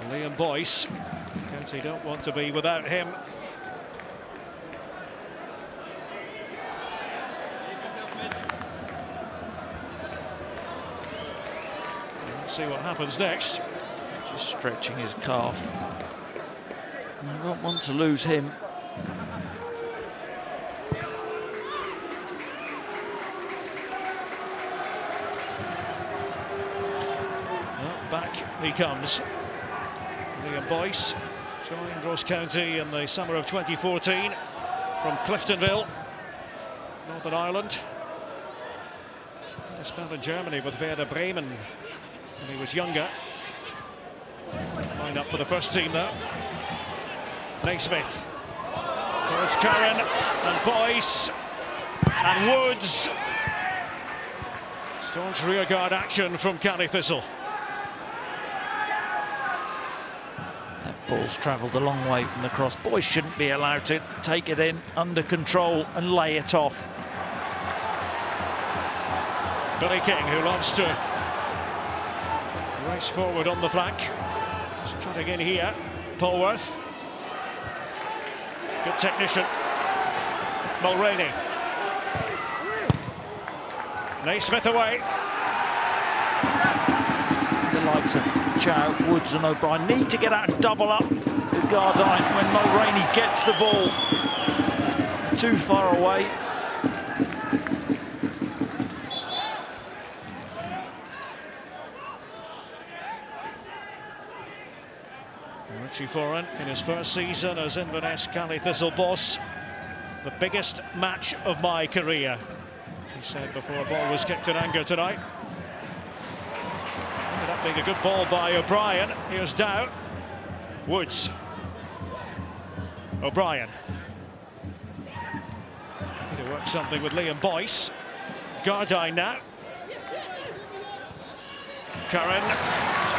Liam Boyce, County don't want to be without him. Let's see what happens next. Just stretching his calf. I don't want to lose him. Well, back he comes. Liam Boyce joined Ross County in the summer of 2014 from Cliftonville, Northern Ireland. He spent in Germany with Werder Bremen when he was younger. Lined up for the first team though. Naismith towards Curran and Boyce and Woods. Staunch rearguard action from Cali Thistle. That ball's travelled a long way from the cross. Boyce shouldn't be allowed to take it in under control and lay it off. Billy King, who loves to race forward on the flank. Just cutting in here. Polworth. Good technician. Mulroney. Naismith away. The likes of Chow, Woods and O'Brien need to get out and double up with Gardyne when Mulroney gets the ball too far away. Richie Foran in his first season as Inverness Cali Thistle boss. The biggest match of my career, he said before a ball was kicked in anger tonight. Ended up being a good ball by O'Brien. Here's Dow. Woods. O'Brien. Need to work something with Liam Boyce. Gardyne now. Curran.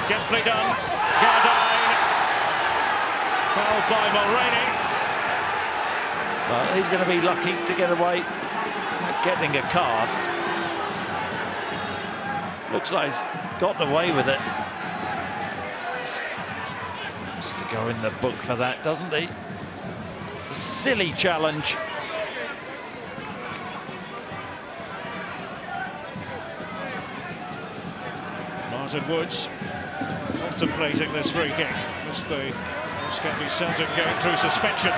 Deftly done. Gardyne. Fouled by Mulroney. Well, he's going to be lucky to get away with getting a card. Looks like he's got away with it. Has to go in the book for that, doesn't he? A silly challenge. Martin Woods contemplating this free kick. As the Ross County Celtic going through suspension.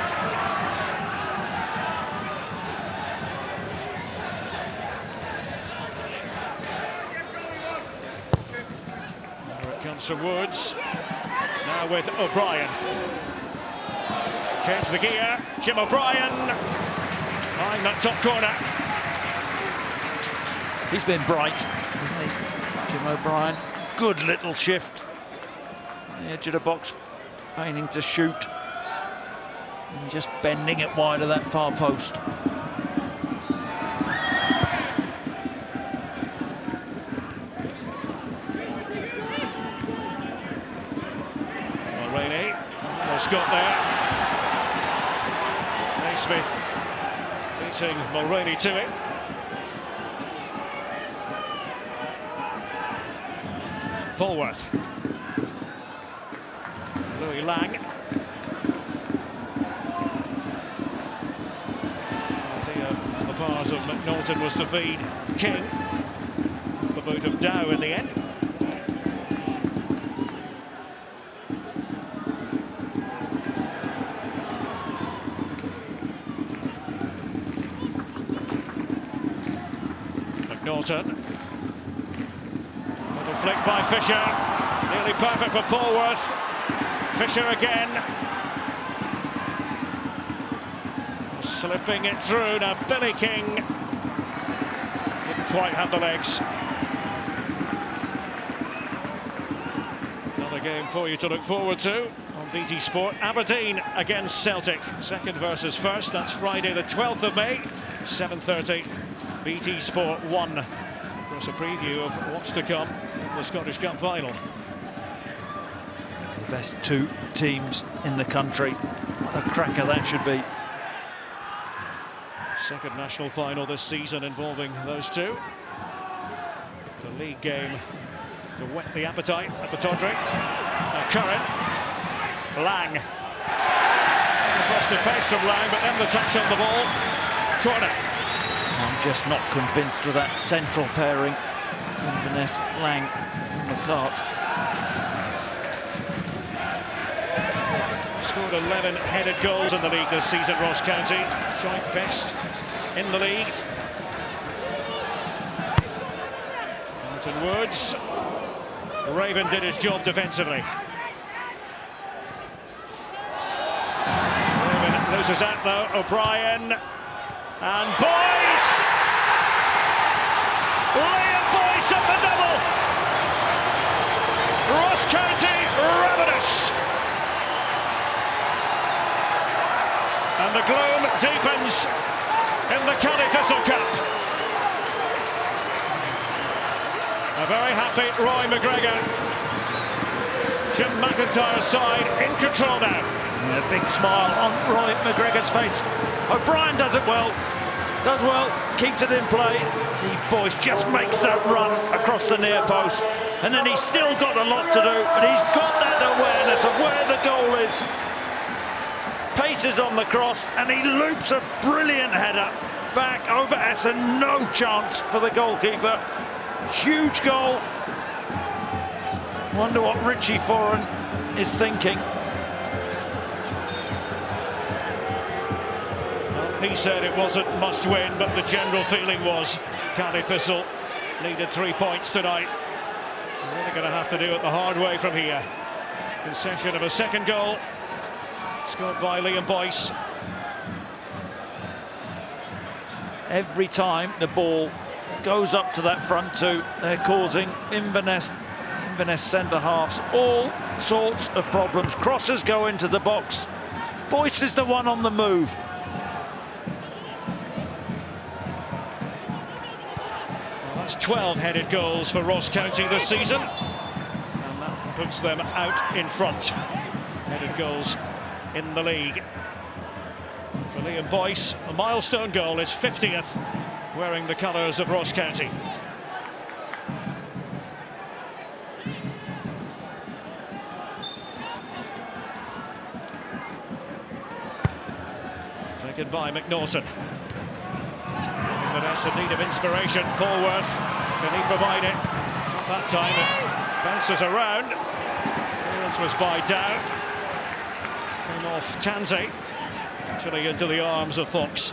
There it comes from Woods. Now with O'Brien. Change the gear. Jim O'Brien. Behind that top corner. He's been bright, hasn't he, Jim O'Brien? Good little shift. On the edge of the box, feigning to shoot. And just bending it wide of that far post. Mulroney almost got there. Naismith beating Mulroney to it. Polworth. Louis Lang. Idea on the part of McNaughton was to feed King. The boot of Dow in the end. McNaughton. Little flick by Fisher. Nearly perfect for Polworth. Fisher again. Slipping it through. Now Billy King didn't quite have the legs. Another game for you to look forward to on BT Sport. Aberdeen against Celtic. Second versus first. That's Friday the 12th of May, 7:30. BT Sport 1. Of course, a preview of what's to come in the Scottish Cup final. The best two teams in the country. What a cracker that should be. Second national final this season involving those two. The league game to whet the appetite at the Tawdry. Curran. Lang. Across the pace from Lang, but then the touch on the ball. Corner. I'm just not convinced with that central pairing. Inverness, Lang, and McCart. Scored 11 headed goals in the league this season, Ross County. Joint best in the league. Martin Woods. Raven did his job defensively. Raven loses out though. O'Brien and Boyce. Liam Boyce at the double. Ross County ravenous. And the gloom deepens in the Cali Thistle Cup. A very happy Roy McGregor. Jim McIntyre's side in control now. And a big smile on Roy McGregor's face. O'Brien does it well. Does well, keeps it in play. See, Boyce just makes that run across the near post. And then he's still got a lot to do, but he's got that awareness of where the goal is. Paces on the cross, and he loops a brilliant header back over Essen. No chance for the goalkeeper. Huge goal. Wonder what Richie Foran is thinking. Well, he said it wasn't must win, but the general feeling was Cali Thistle needed 3 points tonight. They're really going to have to do it the hard way from here. Concession of a second goal. Scored by Liam Boyce. Every time the ball goes up to that front two, they're causing Inverness centre-halves all sorts of problems. Crosses go into the box. Boyce is the one on the move. Well, that's 12 headed goals for Ross County this season. And that puts them out in front. Headed goals in the league. For Liam Boyce, a milestone goal, his 50th, wearing the colours of Ross County. Taken by McNaughton. Inverness in need of inspiration. Polworth, can he provide it? Not that time, it bounces around. Clearance was by Dow. Came off Tansey, actually into the arms of Fox.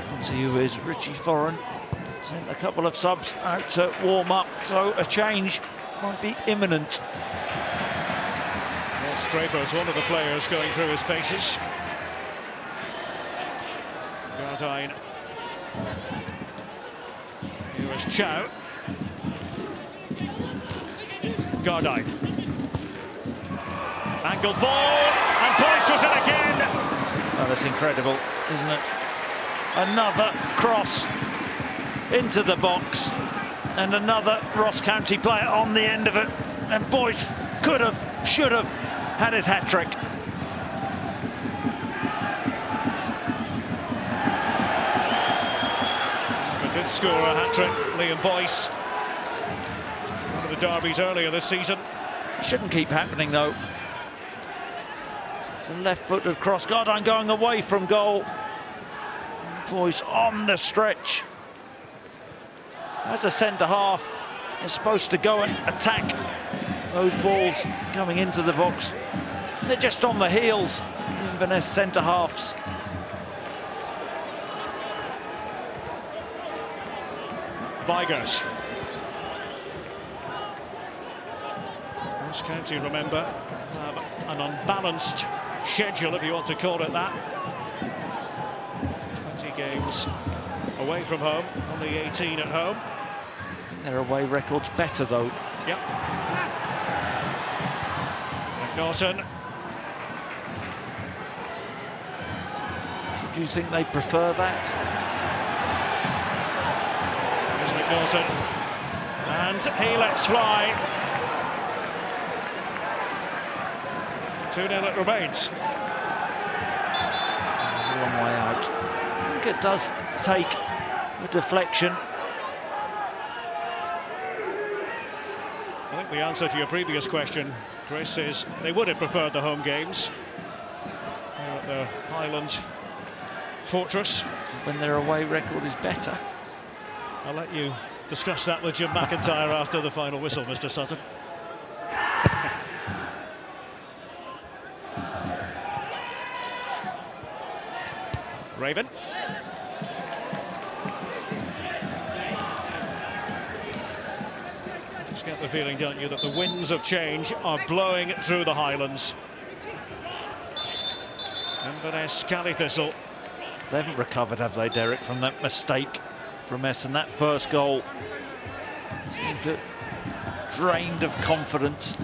Can't see who is Richie Foran. Sent a couple of subs out to warm up, so a change might be imminent. Well, Straper's one of the players going through his paces. Gardine. Here is Chow. Gardine. Angled ball, and Boyce was in again. Oh, that's incredible, isn't it? Another cross into the box, and another Ross County player on the end of it. And Boyce could have, should have had his hat-trick. Did score a hat-trick, Liam Boyce. One of the derbies earlier this season. Shouldn't keep happening though. It's a left-footed cross. Gardine going away from goal. Boyce on the stretch. As a centre-half, is supposed to go and attack those balls coming into the box. They're just on the heels, Inverness centre-halves. Vigers. Ross County, remember, have an unbalanced schedule, if you want to call it that. 20 games away from home, only 18 at home. Their away record's better, though. Yep. McNaughton. So do you think they prefer that? Here's McNaughton. And he lets fly. 2-0 it remains. There's a long way out. I think it does take the deflection. I think the answer to your previous question, Chris, is they would have preferred the home games. They're at the Highland fortress. When their away record is better. I'll let you discuss that with Jim McIntyre after the final whistle, Mr. Sutton. Raven. Just get the feeling, don't you, that the winds of change are blowing through the Highlands. Inverness, Cali Thistle. They haven't recovered, have they, Derek, from that mistake from Essen? That first goal seemed to drained of confidence.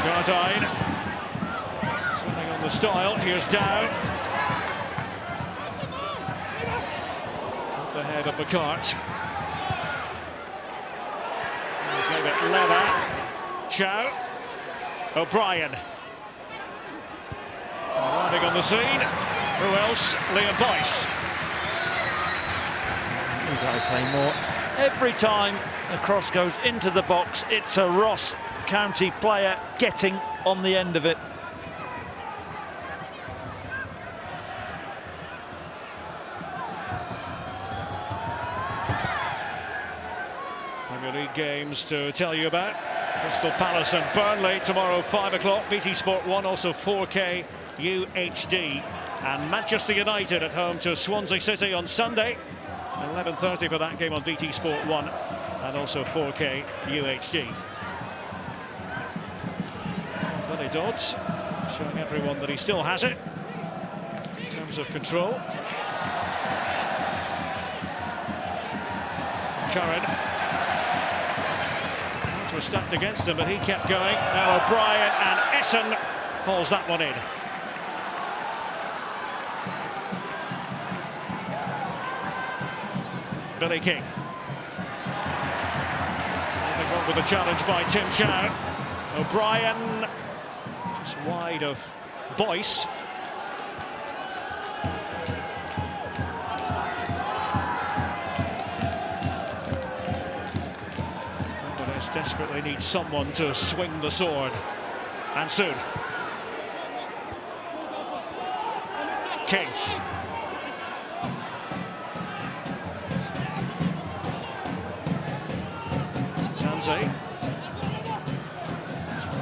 Gardine turning on the style. Here's Down. At the head of the cart. Gave it Leather. Chow. O'Brien. Arriving on the scene. Who else? Liam Boyce. You've got to say more. Every time the cross goes into the box, it's a Ross County player getting on the end of it. Premier League games to tell you about. Crystal Palace and Burnley tomorrow, 5 o'clock. BT Sport 1, also 4K UHD. And Manchester United at home to Swansea City on Sunday. 11:30 for that game on BT Sport 1 and also 4K UHD. Billy Dodds showing everyone that he still has it in terms of control. Curran. It was stacked against him, but he kept going. Now O'Brien, and Essen hauls that one in. Billy King. With a challenge by Tim Chow. O'Brien just wide of Boyce. Inverness desperately needs someone to swing the sword, and soon. King. One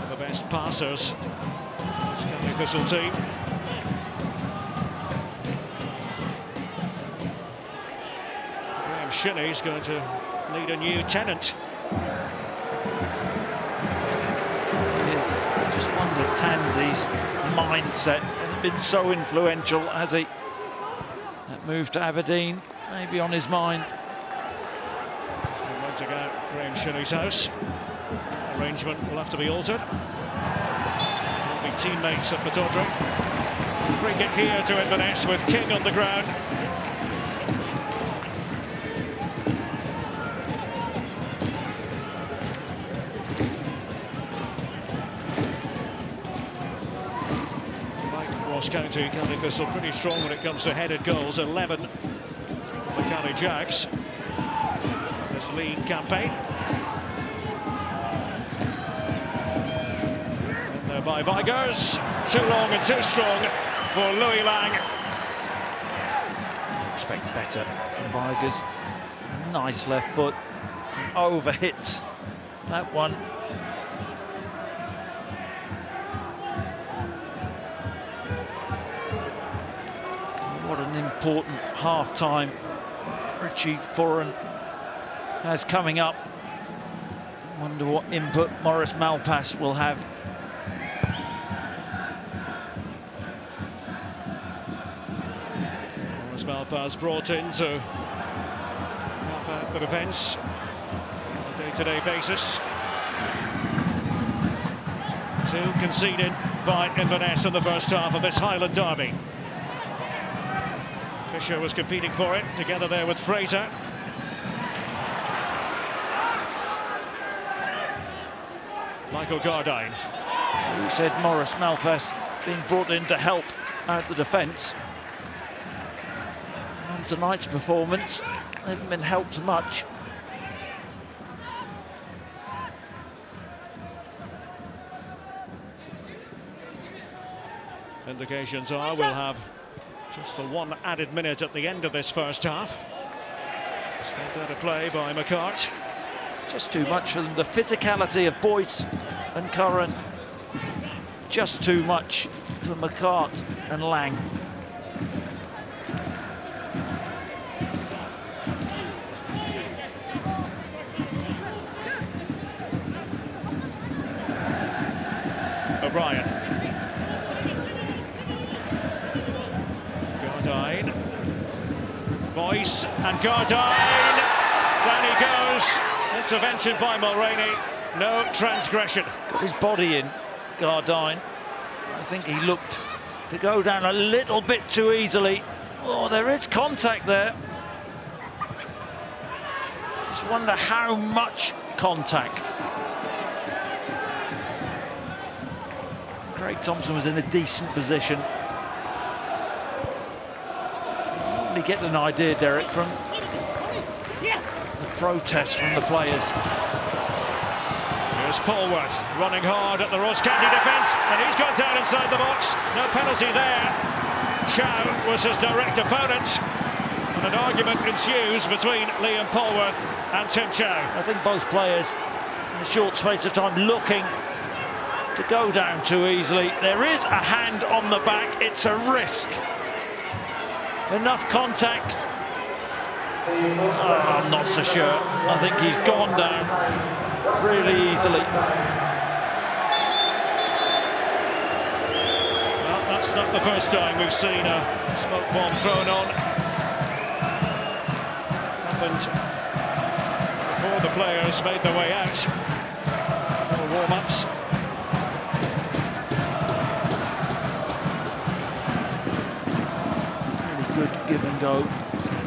of the best passers this Cali Thistle team. Graham Shinney's going to need a new tenant. I just wonder, Tansy's mindset hasn't been so influential, has he? That move to Aberdeen, maybe on his mind. To go Graham Shinney's house. Arrangement will have to be altered. Will be teammates at Pataudry. Free kick here to Inverness with King on the ground. Like Ross County, Cali Thistle pretty strong when it comes to headed goals. 11 for the Cali Jacks. League campaign. And there by Vigers. Too long and too strong for Louis Lang. Expect better from Vigers. A nice left foot. Over hits that one. What an important half-time Richie Foran has coming up. Wonder what input Maurice Malpas will have. Maurice Malpas brought in to help out the defence on a day-to-day basis. 2 conceded by Inverness in the first half of this Highland derby. Fisher was competing for it, together there with Fraser. Michael Gardyne. You said Maurice Malpas being brought in to help out the defence. On tonight's performance, they haven't been helped much. Indications are we'll have just the 1 added minute at the end of this first half. Still there to play by McCart. Just too much for them. The physicality of Boyce and Curran, just too much for McCart and Lang. O'Brien. Gardyne. Boyce and Gardyne. Down he goes. Intervention by Mulroney. No transgression. Got his body in, Gardyne. I think he looked to go down a little bit too easily. Oh, there is contact there. Just wonder how much contact. Craig Thompson was in a decent position. You get an idea, Derek, from the protests from the players. Here's Polworth running hard at the Ross County defence, and he's got down inside the box. No penalty there. Chow was his direct opponent, and an argument ensues between Liam Polworth and Tim Chow. I think both players, in a short space of time, looking to go down too easily. There is a hand on the back. It's a risk. Enough contact. Oh, I'm not so sure. I think he's gone down really easily. Well, that's not the first time we've seen a smoke bomb thrown on. Happened before the players made their way out. Little warm-ups. Good give and go,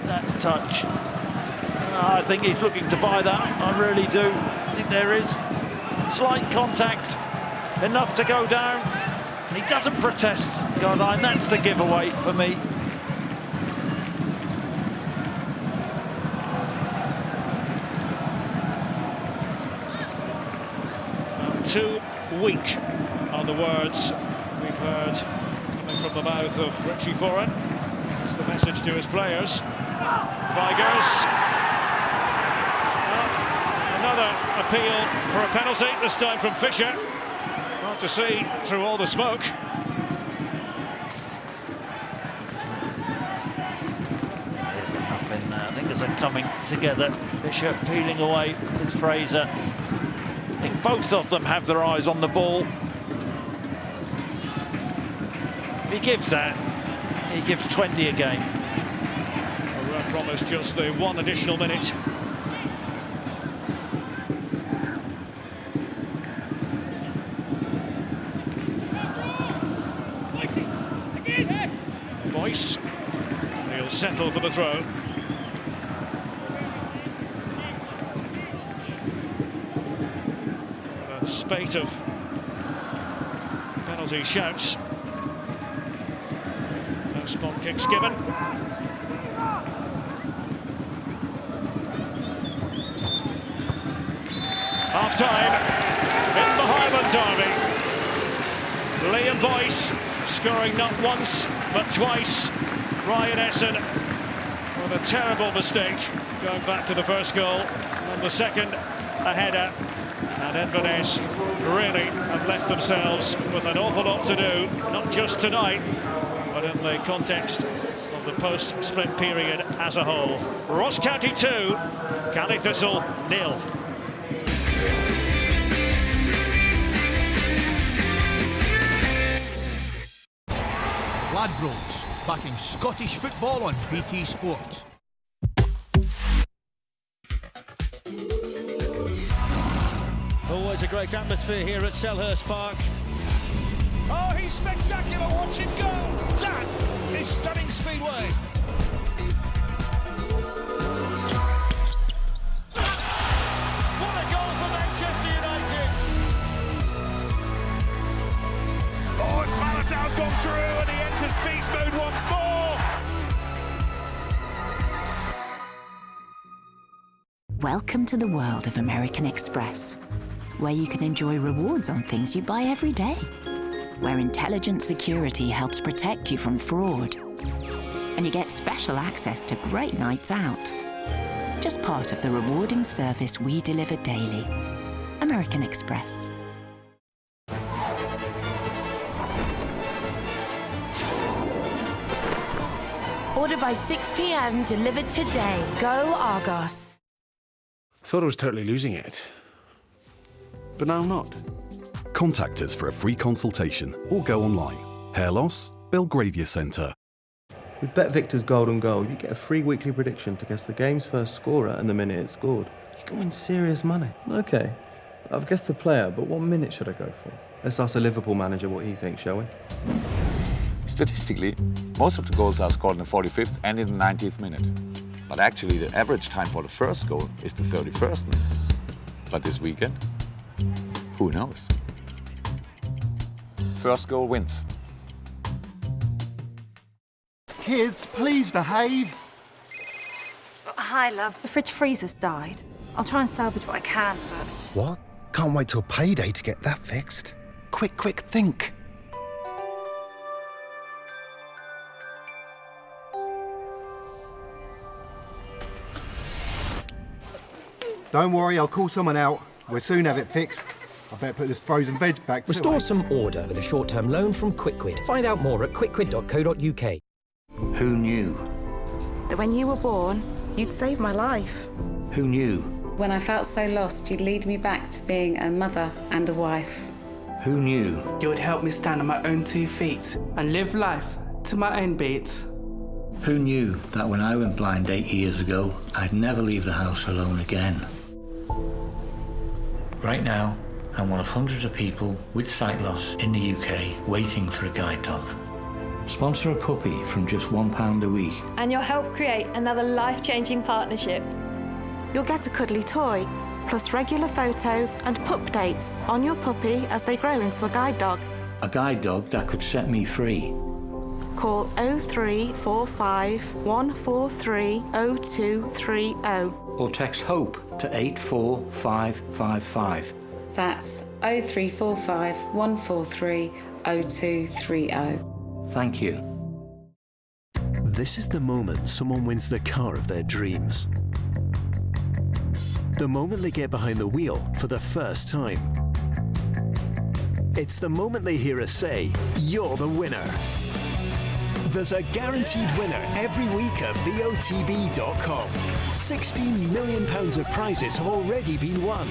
that touch. I think he's looking to buy that, I really do. I think there is slight contact, enough to go down, and he doesn't protest, Gardyne. That's the giveaway for me. Too weak are the words we've heard coming from the mouth of Richie Foran. The message to his players. Vigers. Another appeal for a penalty, this time from Fisher. Hard to see through all the smoke. There's enough in there. I think there's a coming together. Fisher peeling away with Fraser. I think both of them have their eyes on the ball. If he gives that, he gives 20 a game. Well, promised just the 1 additional minute. Boyce. He'll settle for the throw. A spate of penalty shouts. Spot kicks given. Half time in the Highland derby. Liam Boyce scoring not once but twice. Ryan Essen with a terrible mistake going back to the first goal, and the second a header. And Inverness really have left themselves with an awful lot to do, not just tonight, but in the context of the post-split period as a whole. Ross County 2, Caley Thistle 0. Ladbrokes, backing Scottish football on BT Sport. Always a great atmosphere here at Selhurst Park. Oh, he's spectacular. Watch him go. That is stunning speedway. What a goal for Manchester United. Oh, and Falatau's gone through and he enters beast mode once more. Welcome to the world of American Express, where you can enjoy rewards on things you buy every day, where intelligent security helps protect you from fraud, and you get special access to great nights out. Just part of the rewarding service we deliver daily. American Express. Order by 6 p.m, delivered today. Go Argos. Thought I was totally losing it. But now I'm not. Contact us for a free consultation or go online. Hair loss? Belgravia Centre. With Bet Victor's Golden Goal, you get a free weekly prediction to guess the game's first scorer and the minute it's scored. You can win serious money. OK, I've guessed the player, but what minute should I go for? Let's ask the Liverpool manager what he thinks, shall we? Statistically, most of the goals are scored in the 45th and in the 90th minute. But actually, the average time for the first goal is the 31st minute. But this weekend, who knows? First goal wins. Kids, please behave. Hi, love. The fridge freezer's died. I'll try and salvage what I can, but... What? Can't wait till payday to get that fixed. Quick, think. Don't worry, I'll call someone out. We'll soon have it fixed. I better put this frozen veg back too. Restore some order with a short-term loan from QuickQuid. Find out more at quickquid.co.uk. Who knew? That when you were born, you'd save my life. Who knew? When I felt so lost, you'd lead me back to being a mother and a wife. Who knew? You would help me stand on my own 2 feet and live life to my own beat. Who knew that when I went blind 8 years ago, I'd never leave the house alone again? Right now, I'm one of hundreds of people with sight loss in the UK waiting for a guide dog. Sponsor a puppy from just £1 a week. And you'll help create another life-changing partnership. You'll get a cuddly toy, plus regular photos and pup dates on your puppy as they grow into a guide dog. A guide dog that could set me free. Call 0345 143 0230. Or text HOPE to 84555. That's 0345 143 0230. Thank you. This is the moment someone wins the car of their dreams. The moment they get behind the wheel for the first time. It's the moment they hear us say, "You're the winner." There's a guaranteed winner every week at BOTB.com. £16 million of prizes have already been won.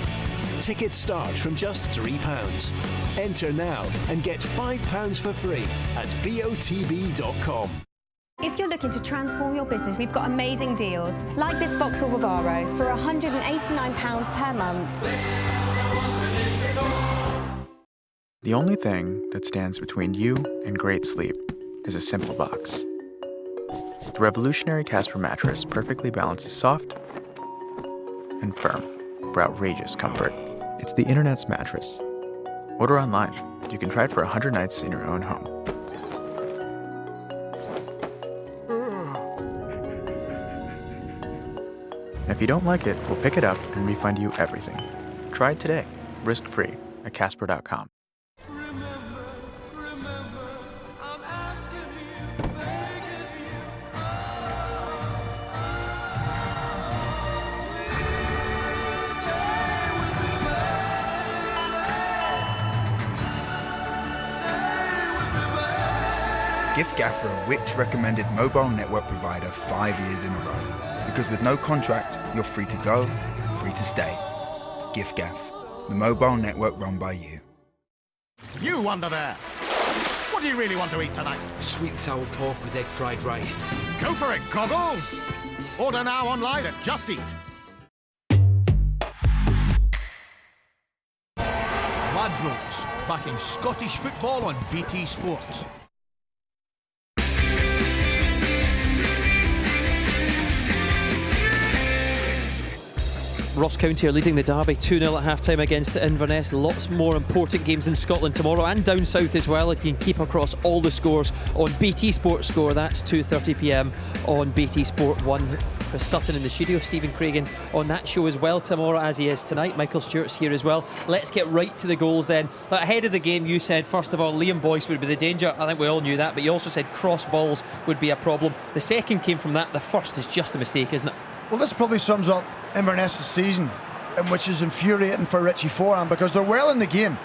Tickets start from just £3. Enter now and get £5 for free at BOTB.com. If you're looking to transform your business, we've got amazing deals, like this Vauxhall Vivaro for £189 per month. The only thing that stands between you and great sleep is a simple box. The revolutionary Casper mattress perfectly balances soft and firm for outrageous comfort. It's the internet's mattress. Order online. You can try it for 100 nights in your own home. And if you don't like it, we'll pick it up and refund you everything. Try it today, risk-free, at Casper.com. giffgaff are a Which recommended mobile network provider 5 years in a row. Because with no contract, you're free to go, free to stay. giffgaff, the mobile network run by you. You under there! What do you really want to eat tonight? Sweet and sour pork with egg fried rice. Go for it, Goggles! Order now online at Just Eat. Ladbrokes, backing Scottish football on BT Sports. Ross County are leading the derby 2-0 at half-time against Inverness. Lots more important games in Scotland tomorrow and down south as well. You can keep across all the scores on BT Sport Score. That's 2:30 p.m. on BT Sport 1. Chris Sutton in the studio, Stephen Craigan on that show as well tomorrow, as he is tonight. Michael Stewart's here as well. Let's get right to the goals then. Ahead of the game, you said first of all Liam Boyce would be the danger. I think we all knew that, but you also said cross balls would be a problem. The second came from that. The first is just a mistake, isn't it? Well, this probably sums up Inverness' season, which is infuriating for Richie Foran, because they're well in the game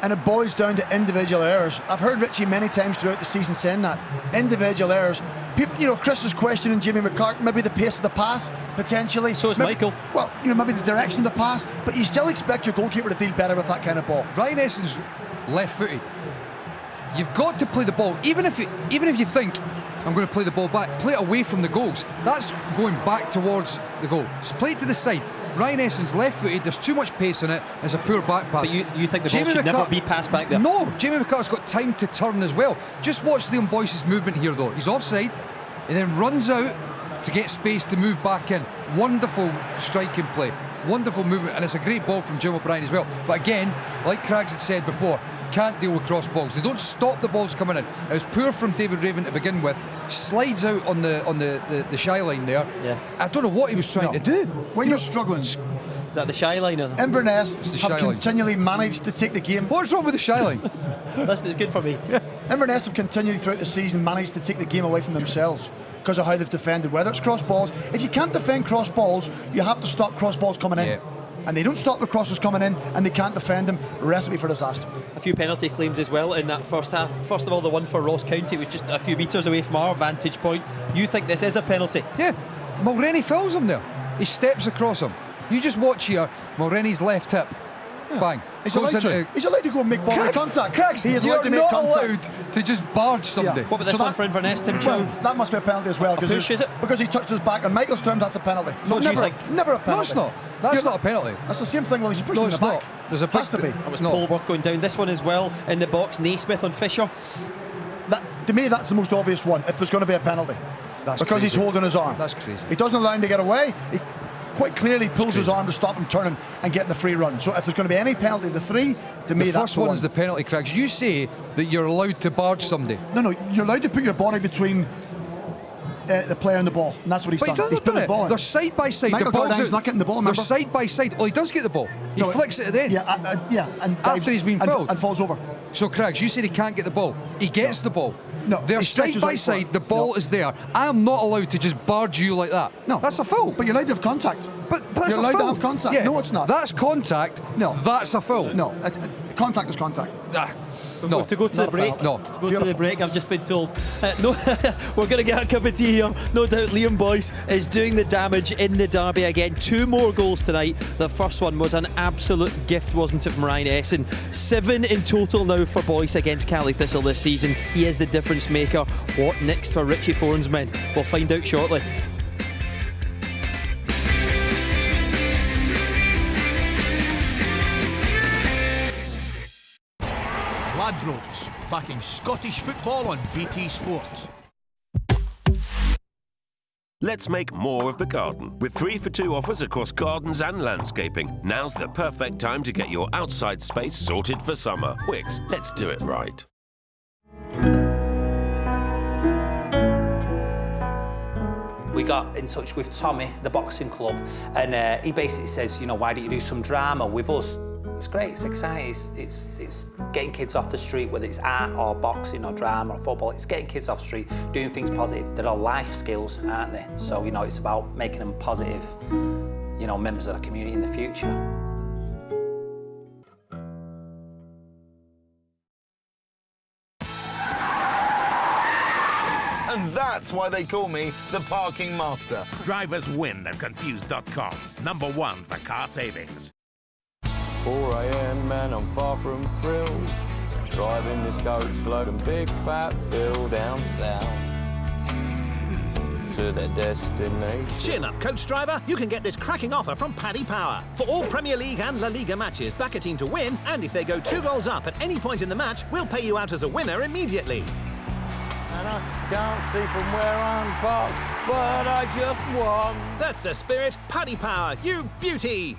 and it boils down to individual errors. I've heard Richie many times throughout the season saying that. Individual errors. People, Chris is questioning Jimmy McCart, maybe the pace of the pass, potentially. So is Michael. Well, maybe the direction of the pass, but you still expect your goalkeeper to deal better with that kind of ball. Ryan Essendon's left-footed. You've got to play the ball, even if you think, I'm going to play the ball back, play it away from the goals. That's going back towards the goal. Just play it to the side. Ryan Essendon's left-footed, there's too much pace in it, it's a poor back pass. But you think the ball should never be passed back there? No, Jamie McCart's got time to turn as well. Just watch Liam Boyce's movement here though. He's offside, and then runs out to get space to move back in. Wonderful striking play, wonderful movement, and it's a great ball from Jim O'Brien as well. But again, like Craigs had said before, can't deal with cross balls. They don't stop the balls coming in. It was poor from David Raven to begin with. Slides out on the shy line there. Yeah. I don't know what he was trying to do. When you're struggling, is that the shy line? Inverness have continually managed to take the game. What's wrong with the shy line? Listen, it's good for me. Inverness have continually throughout the season managed to take the game away from themselves because of how they've defended, whether it's cross balls. If you can't defend cross balls, you have to stop cross balls coming in. Yeah. And they don't stop the crosses coming in, and they can't defend them. Recipe for disaster. A few penalty claims as well in that first half. First of all, the one for Ross County was just a few metres away from our vantage point. You think this is a penalty? Yeah, Mulrenny fills him there. He steps across him. You just watch here, Mulrenny's left hip. Yeah. Bang. He's allowed to go and make ball contact. Craigs, he is allowed to make contact. Allowed to just barge somebody. Yeah. What about this one for Inverness, Tim Chow? Well, that must be a penalty as well. Push, is it? Because he touched his back. On Michael's terms, that's a penalty. So what do you think? Never a penalty. No, it's not. That's not a penalty. That's the same thing. Well, he's pushing the back. There's a has to be. That was Polworth going down. This one as well in the box. Naismith on Fisher. To me, that's the most obvious one. If there's going to be a penalty, that's because crazy. He's holding his arm. That's crazy. He doesn't allow him to get away. He quite clearly pulls his arm to stop him turning and getting the free run. So if there's going to be any penalty, the three, to me, the that's first one is the penalty, Craigs. You say that you're allowed to barge somebody. No, you're allowed to put your body between the player and the ball, and that's what he's done. He's done it. They're side by side. Michael Gardine's not getting the ball. They're side by side. Oh, he does get the ball. He flicks it at the end. Yeah, and after he's been fouled and falls over. So Craigs, you said he can't get the ball. He gets the ball. No, they're side by side. The ball is there. I am not allowed to just barge you like that. No, that's a foul. But you're allowed to have contact. But that's you're a allowed foul. to have contact. Yeah. No, it's not. That's contact. No, that's a foul. No, contact is contact. No, to go to the break. No, to go to the break. I've just been told. No, we're going to get a cup of tea here. No doubt, Liam Boyce is doing the damage in the derby again. 2 more goals tonight. The first one was an absolute gift, wasn't it, from Ryan Essen? 7 in total now for Boyce against Cali Thistle this season. He is the difference maker. What next for Richie Foran's men? We'll find out shortly. Ladbrokes, backing Scottish football on BT Sports. Let's make more of the garden with 3 for 2 offers across gardens and landscaping. Now's the perfect time to get your outside space sorted for summer. Wicks, let's do it right. We got in touch with Tommy, the boxing club, and he basically says, why don't you do some drama with us? It's great, it's exciting, it's getting kids off the street, whether it's art or boxing or drama or football, it's getting kids off the street, doing things positive. They're all life skills, aren't they? So, it's about making them positive, members of the community in the future. And that's why they call me the parking master. Drivers win at Confused.com. #1 for car savings. 4 a.m. and I'm far from thrilled. Driving this coach loading big fat Phil down south to their destination. Chin up, coach driver. You can get this cracking offer from Paddy Power. For all Premier League and La Liga matches, back a team to win, and if they go 2 goals up at any point in the match, we'll pay you out as a winner immediately. And I can't see from where I'm parked, but I just won. That's the spirit. Paddy Power, you beauty.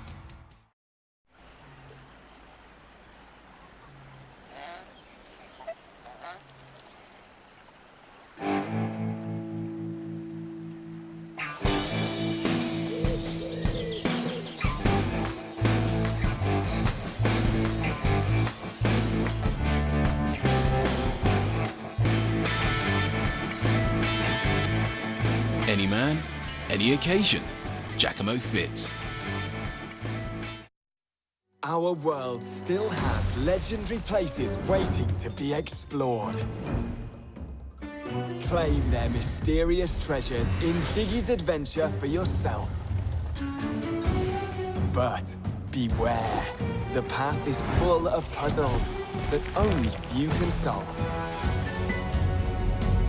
Any man, any occasion, Giacomo fits. Our world still has legendary places waiting to be explored. Claim their mysterious treasures in Diggy's adventure for yourself. But beware, the path is full of puzzles that only few can solve.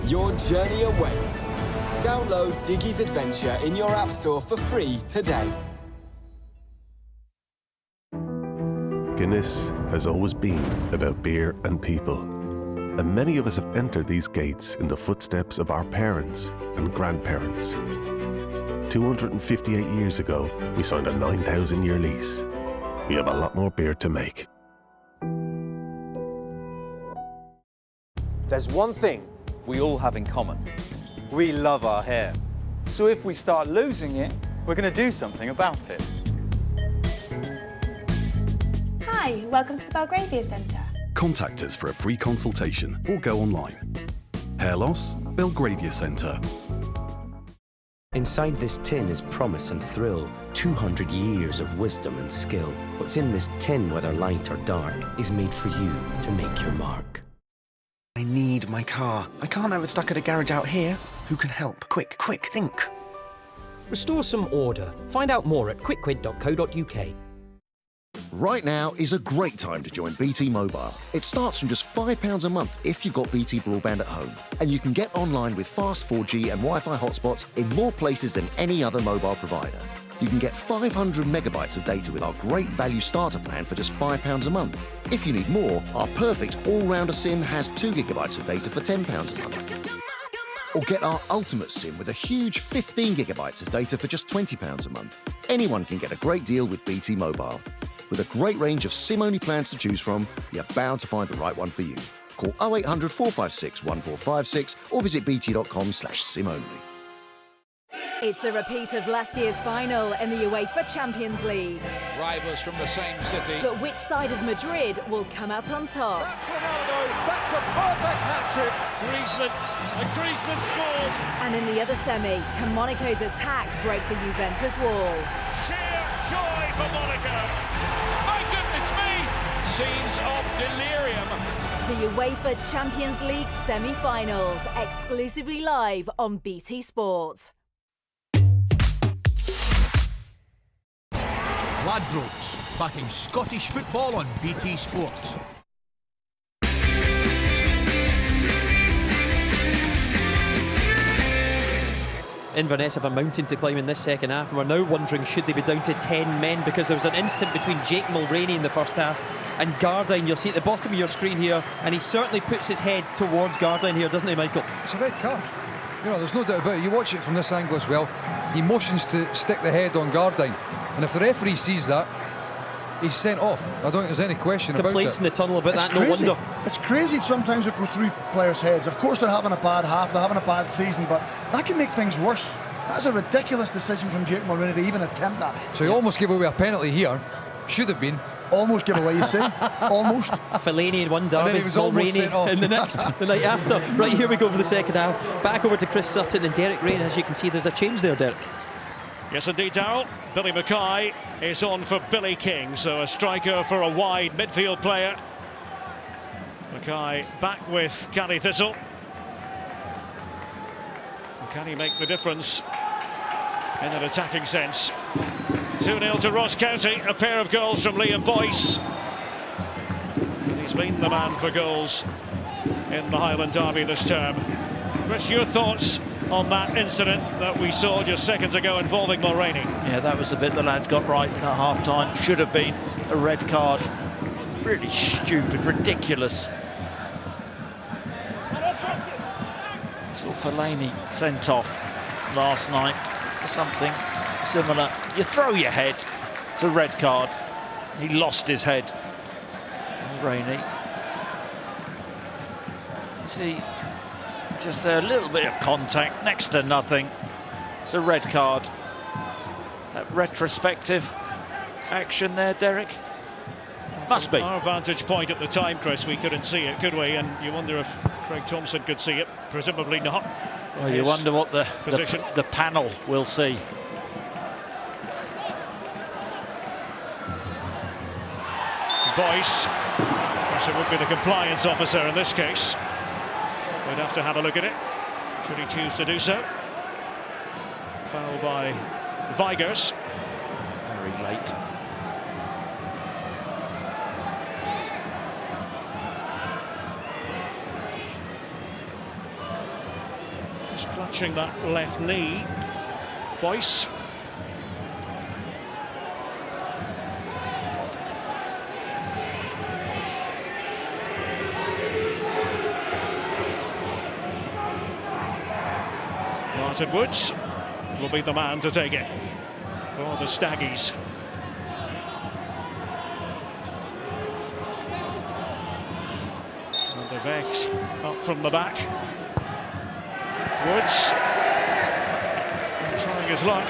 Your journey awaits. Download Diggy's Adventure in your app store for free today. Guinness has always been about beer and people. And many of us have entered these gates in the footsteps of our parents and grandparents. 258 years ago, we signed a 9,000-year lease. We have a lot more beer to make. There's one thing we all have in common. We love our hair. So if we start losing it, we're going to do something about it. Hi, welcome to the Belgravia Centre. Contact us for a free consultation or go online. Hair loss? Belgravia Centre. Inside this tin is promise and thrill, 200 years of wisdom and skill. What's in this tin, whether light or dark, is made for you to make your mark. I need my car. I can't have it stuck at a garage out here. Who can help? Quick, think. Restore some order. Find out more at quickquid.co.uk. Right now is a great time to join BT Mobile. It starts from just £5 a month if you've got BT broadband at home. And you can get online with fast 4G and Wi-Fi hotspots in more places than any other mobile provider. You can get 500 megabytes of data with our great value starter plan for just £5 a month. If you need more, our perfect all-rounder SIM has 2 gigabytes of data for £10 a month. Or get our ultimate SIM with a huge 15 gigabytes of data for just £20 a month. Anyone can get a great deal with BT Mobile. With a great range of SIM-only plans to choose from, you're bound to find the right one for you. Call 0800 456 1456 or visit bt.com/SIM-only. It's a repeat of last year's final in the UEFA Champions League. Rivals from the same city. But which side of Madrid will come out on top? That's Ronaldo. That's a perfect hat-trick. Griezmann. And Griezmann scores. And in the other semi, can Monaco's attack break the Juventus wall? Sheer joy for Monaco. My goodness me. Scenes of delirium. The UEFA Champions League semi-finals, exclusively live on BT Sport. Ladbrokes, backing Scottish football on BT Sport. Inverness have a mountain to climb in this second half, and we're now wondering should they be down to 10 men, because there was an instant between Jake Mulroney in the first half and Gardyne. You'll see at the bottom of your screen here, and he certainly puts his head towards Gardyne here, doesn't he, Michael? It's a red card. You know, there's no doubt about it. You watch it from this angle as well. He motions to stick the head on Gardyne, and if the referee sees that, he's sent off. I don't think there's any question about it. Complaints in the tunnel about that, crazy. no wonder. It's crazy sometimes it goes through players' heads. Of course they're having a bad half, they're having a bad season, but that can make things worse. That's a ridiculous decision from Jake Mulroney to even attempt that. So he almost gave away a penalty here. Should have been. Almost give away, you say? Almost. Fellaini in one derby, Mulroney in the next, the night after. Right, here we go for the second half. Back over to Chris Sutton and Derek Rain. As you can see, there's a change there, Derek. Yes, indeed, Darryl. Billy Mackay is on for Billy King, so a striker for a wide midfield player. Mackay back with Cali Thistle. Can he make the difference in an attacking sense? 2-0 to Ross County, a pair of goals from Liam Boyce. And he's been the man for goals in the Highland derby this term. Chris, your thoughts on that incident that we saw just seconds ago involving Mulroney? Yeah, that was the bit the lads got right at half-time. Should have been a red card. Really stupid, ridiculous. Saw Fellaini sent off last night for something similar. You throw your head, it's a red card. He lost his head. Mulroney. See, just a little bit of contact, next to nothing. It's a red card. That retrospective action there, Derek? Must be. Our vantage point at the time, Chris, we couldn't see it, could we? And you wonder if Craig Thompson could see it. Presumably not. Well, you wonder what the panel will see. Boyce, perhaps it would be the compliance officer in this case. We'd have to have a look at it, should he choose to do so. Foul by Vigers. Very late. Just clutching that left knee. Boyce. Martin Woods will be the man to take it for the Staggies. And the Vex up from the back. Woods trying his luck.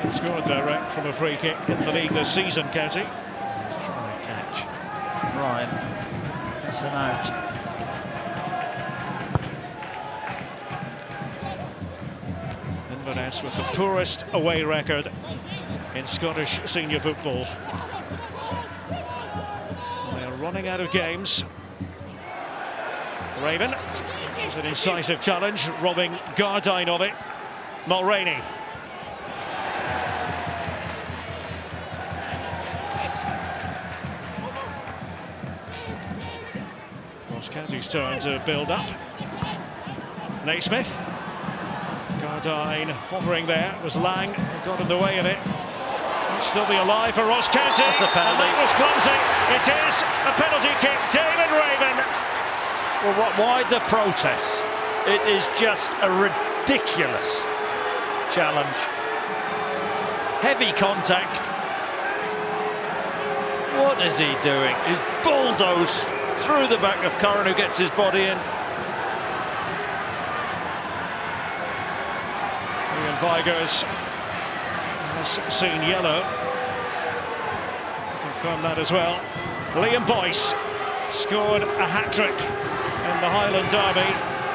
And scored direct from a free kick in the league this season, County. Just trying to catch Ryan. That's an out. Inverness with the poorest away record in Scottish senior football. They are running out of games. Raven, it's an incisive challenge, robbing Gardyne of it. Mulroney. Ross County's turn to build up. Naismith. Gardyne hovering there. It was Lang who got in the way of it. Might still be alive for Ross County. That's a penalty. And that was clumsy. It is a penalty kick. David Raven. Well, why the protest? It is just a ridiculous challenge. Heavy contact. What is he doing? He's bulldozed through the back of Curran, who gets his body in. Vigers has seen yellow. Confirm that as well. Liam Boyce scored a hat-trick in the Highland derby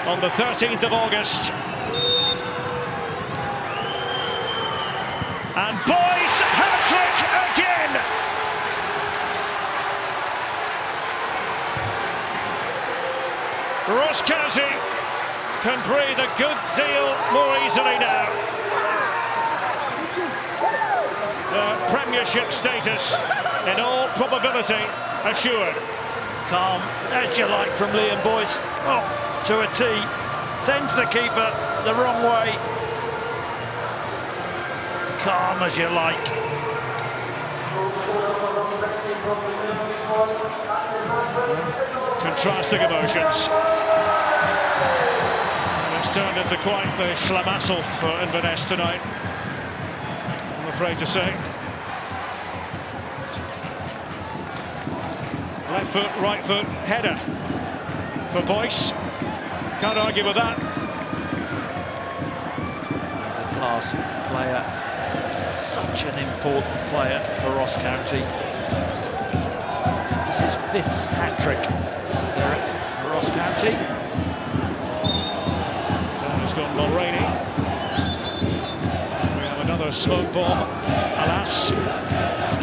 on the 13th of August. And Boyce, hat-trick again! Ross County can breathe a good deal more easily now. The Premiership status, in all probability, assured. Calm, as you like from Liam Boyce. Oh, to a tee. Sends the keeper the wrong way. Calm as you like. Contrasting emotions. Turned into quite the schlamassel for Inverness tonight, I'm afraid to say. Left foot, right foot, header for Boyce. Can't argue with that. He's a class player. Such an important player for Ross County. This is 5th hat-trick there for Ross County. Mulroney. We have another Another smoke bomb, alas.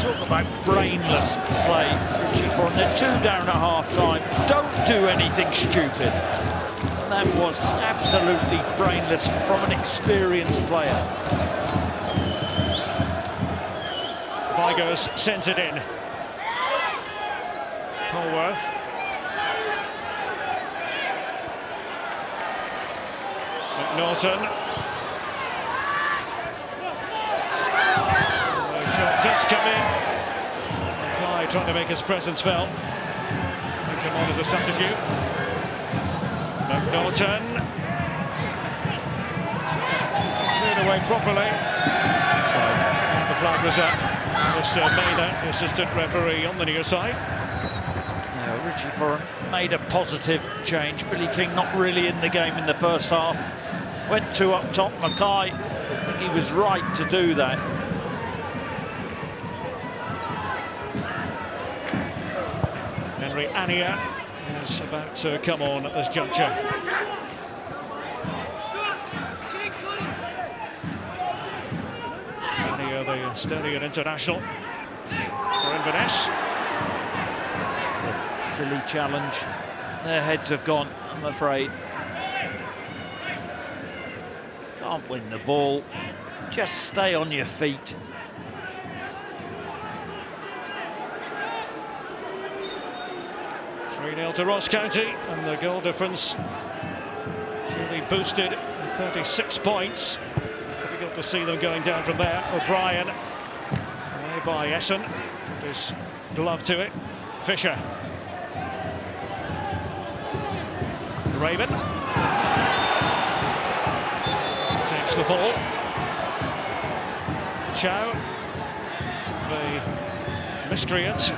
Talk about brainless play, Richie Foran. They're 2 down at half-time. Don't do anything stupid. And that was absolutely brainless from an experienced player. Vigers sends it in. Polworth. McNaughton. The shot does come in. Mackay trying to make his presence felt. And come on as a substitute. McNaughton. Cleared away properly. And the flag was up. Mr. Maida, assistant referee on the near side. Yeah, Richie Foran made a positive change. Billy King not really in the game in the first half. Went 2 up top. Mackay, I think he was right to do that. Henry Ania is about to come on at this juncture. Ania, the Stallion international for Inverness. A silly challenge. Their heads have gone, I'm afraid. Can't win the ball. Just stay on your feet. To Ross County, and the goal difference surely boosted 36 points. Difficult to see them going down from there. O'Brien away by Essen, put his glove to it. Fisher, Raven takes the ball. Chow, the miscreant,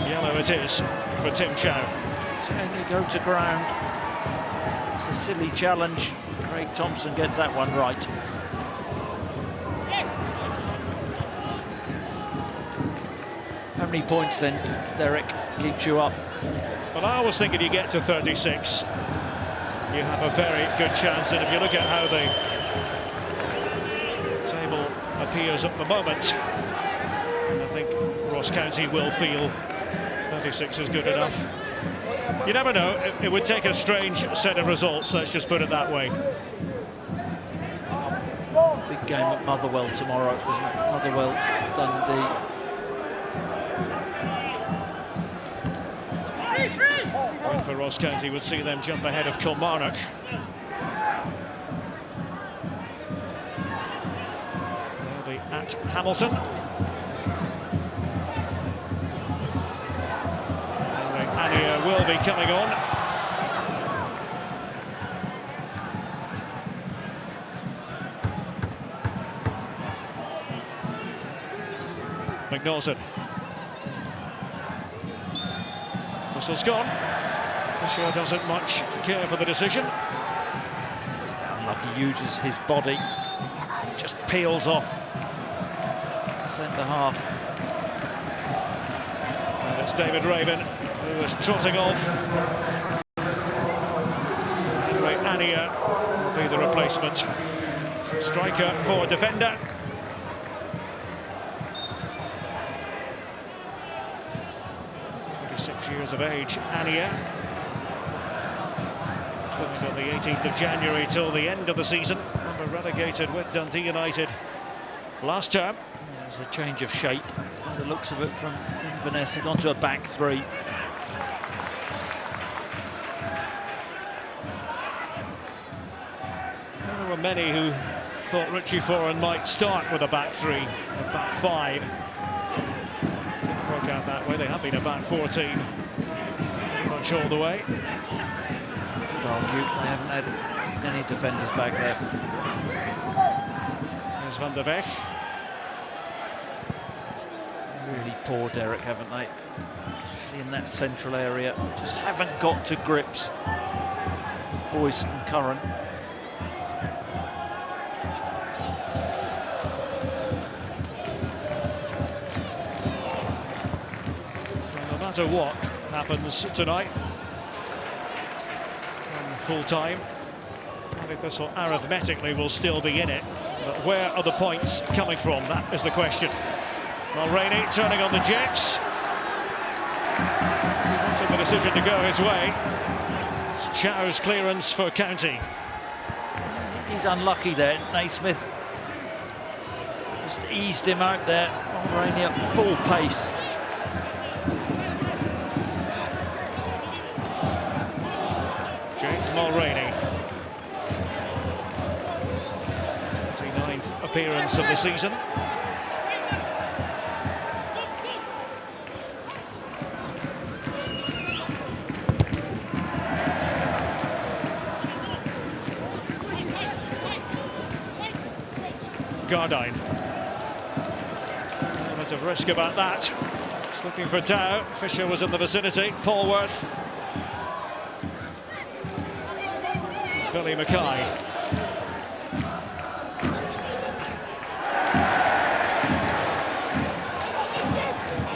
yellow it is for Tim Chow. Saying you go to ground. It's a silly challenge. Craig Thompson gets that one right. How many points then, Derek, keeps you up? Well, I was thinking you get to 36, you have a very good chance. And if you look at how the table appears at the moment, I think Ross County will feel 36 is good enough. You never know, it would take a strange set of results, let's just put it that way. Big game at Motherwell tomorrow, isn't it? Motherwell, Dundee. Point for Ross County would see them jump ahead of Kilmarnock. They'll be at Hamilton. Ania will be coming on. McNaughton. Whistle's gone. Fisher doesn't much care for the decision. Unlucky, uses his body. Just peels off the centre half. And it's David Raven who is trotting off. Henry Ania will be the replacement. Striker for defender. Years of age, Ania. Looks from the 18th of January till the end of the season. Remember, relegated with Dundee United last term. There's a change of shape by the looks of it from Inverness. They've gone to a back three. There were many who thought Richie Foran might start with a back three, a back five. Didn't work out that way. They have been a back 14. Much all the way. Could argue they haven't had any defenders back there. There's Van der Beek. Really poor, Derek, haven't they? Especially in that central area. Just haven't got to grips with Boyce and Curran. No matter what happens tonight, full time, Thistle arithmetically will still be in it. But where are the points coming from? That is the question. Mulroney turning on the jets. He wanted the decision to go his way. It's Chow's clearance for County. He's unlucky there. Naismith just eased him out there. Mulroney at full pace. Mulroney, 39th appearance of the season. Gardine. A bit of risk about that. Just looking for Chow. Fisher was in the vicinity. Paulworth. Billy Mackay.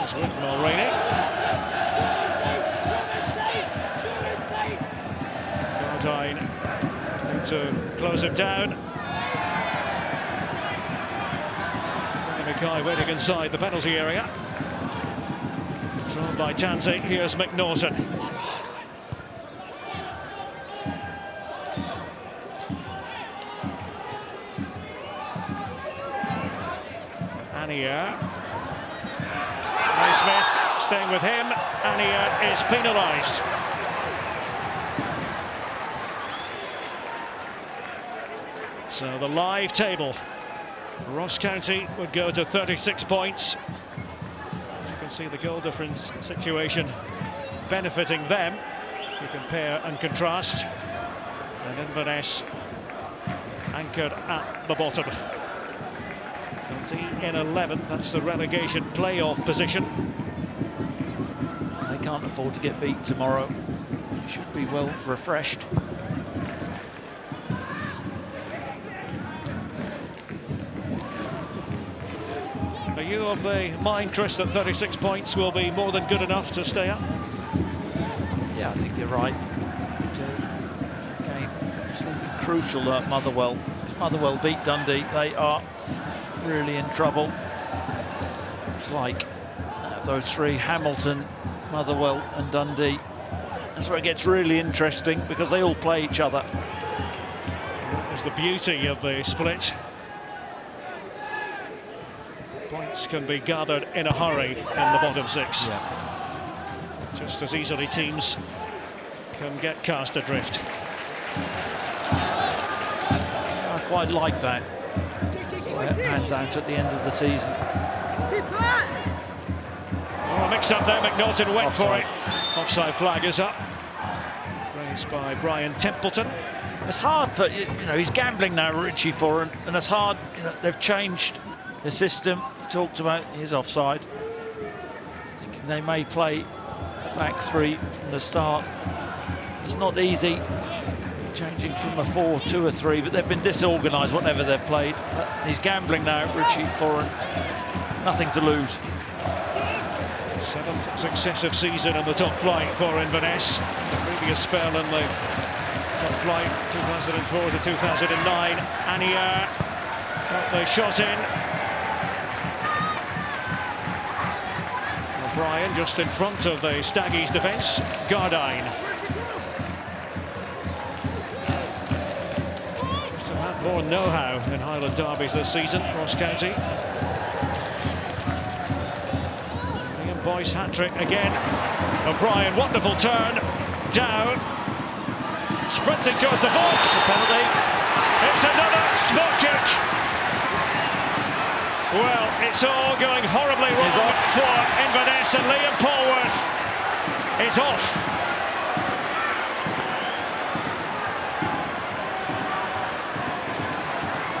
He's with Mulroney. Gardine to close him down. Billy Mackay waiting inside the penalty area. Controlled by Tansey. Here's McNaughton. Ania. Naismith staying with him. Ania is penalised. So the live table. Ross County would go to 36 points. You can see the goal difference situation benefiting them. You compare and contrast. And Inverness anchored at the bottom. In 11th, that's the relegation playoff position. They can't afford to get beat tomorrow. They should be well refreshed. Are you of the mind, Chris, that 36 points will be more than good enough to stay up? Yeah, I think you're right. Game absolutely crucial at Motherwell. If Motherwell beat Dundee, they are really in trouble. It's like those three, Hamilton, Motherwell and Dundee. That's where it gets really interesting because they all play each other. That's the beauty of the split. Points can be gathered in a hurry in the bottom six. Yeah. Just as easily teams can get cast adrift. I quite like that. Where it pans out at the end of the season. Oh, mix up there, McNaughton went Offside. for it. Offside flag is up. Raised by Brian Templeton. It's hard for, you know, he's gambling now, Richie Foran, and it's hard, you know, they've changed the system. He talked about his offside. Thinking they may play a back three from the start. It's not easy. Changing from a 4 to a 3, but they've been disorganised whatever they've played. But he's gambling now, Richie Foran. Nothing to lose. 7th successive season in the top flight for Inverness. The previous spell in the top flight, 2004 to 2009. Ania got the shot in. O'Brien just in front of the Staggies defence. Gardine. More know-how in Highland derbies this season, Ross County. Liam Boyce hat-trick again. O'Brien, wonderful turn. Down. Sprinting towards the box. Penalty. It's another spot kick. Well, it's all going horribly wrong for Inverness, and Liam Paulworth is off.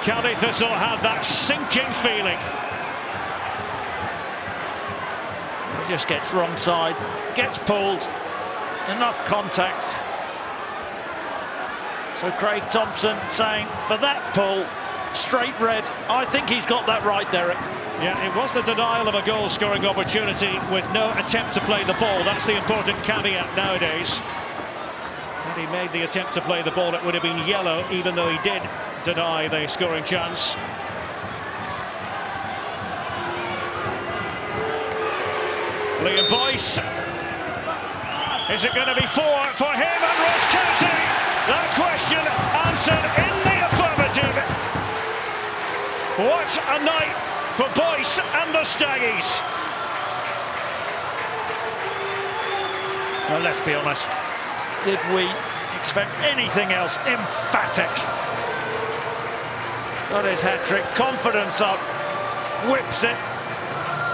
County Thistle had that sinking feeling. He just gets wrong side, gets pulled, enough contact. So Craig Thompson saying, for that pull, straight red. I think he's got that right, Derek. Yeah, it was the denial of a goal-scoring opportunity with no attempt to play the ball. That's the important caveat nowadays. Had he made the attempt to play the ball, it would have been yellow, even though he did deny the scoring chance. Liam Boyce. Is it going to be 4 for him and Ross County? That question answered in the affirmative. What a night for Boyce and the Staggies. Well, let's be honest. Did we expect anything else? Emphatic. Got his hat-trick, confidence up, whips it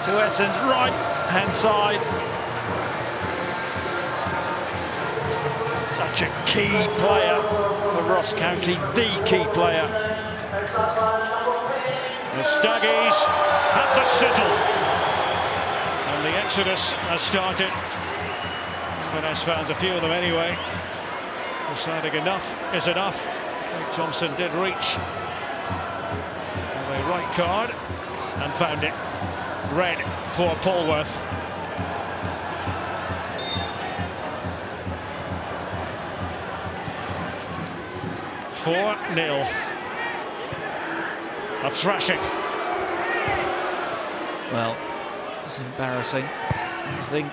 to Essendon's right-hand side. Such a key player for Ross County, the key player. The Staggies at the sizzle. And the exodus has started. Inverness fans, a few of them anyway, deciding enough is enough. I think Thompson did reach with a right card and found it. Red for Polworth. (4-0). A thrashing. Well, it's embarrassing. I think,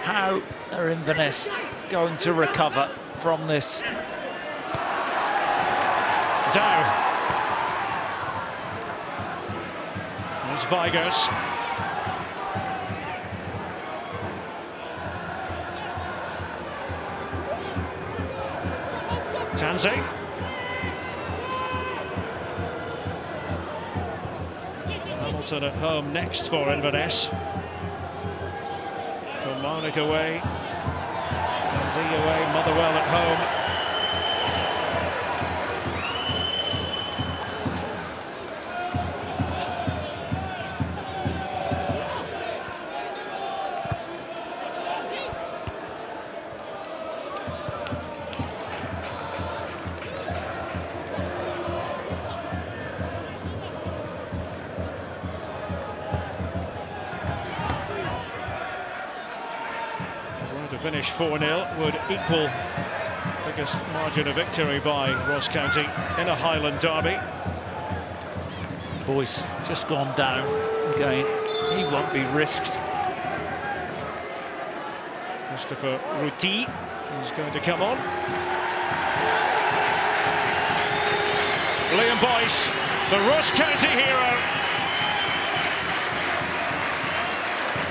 how are Inverness going to recover from this? Down. There's Vigurs. Tansey. Hamilton at home next for Inverness. Kilmarnock away. Dundee away. Motherwell at home. Finish 4-0 would equal biggest margin of victory by Ross County in a Highland derby. Boyce just gone down again. He won't be risked. Christopher Ruti is going to come on. Liam Boyce, the Ross County hero.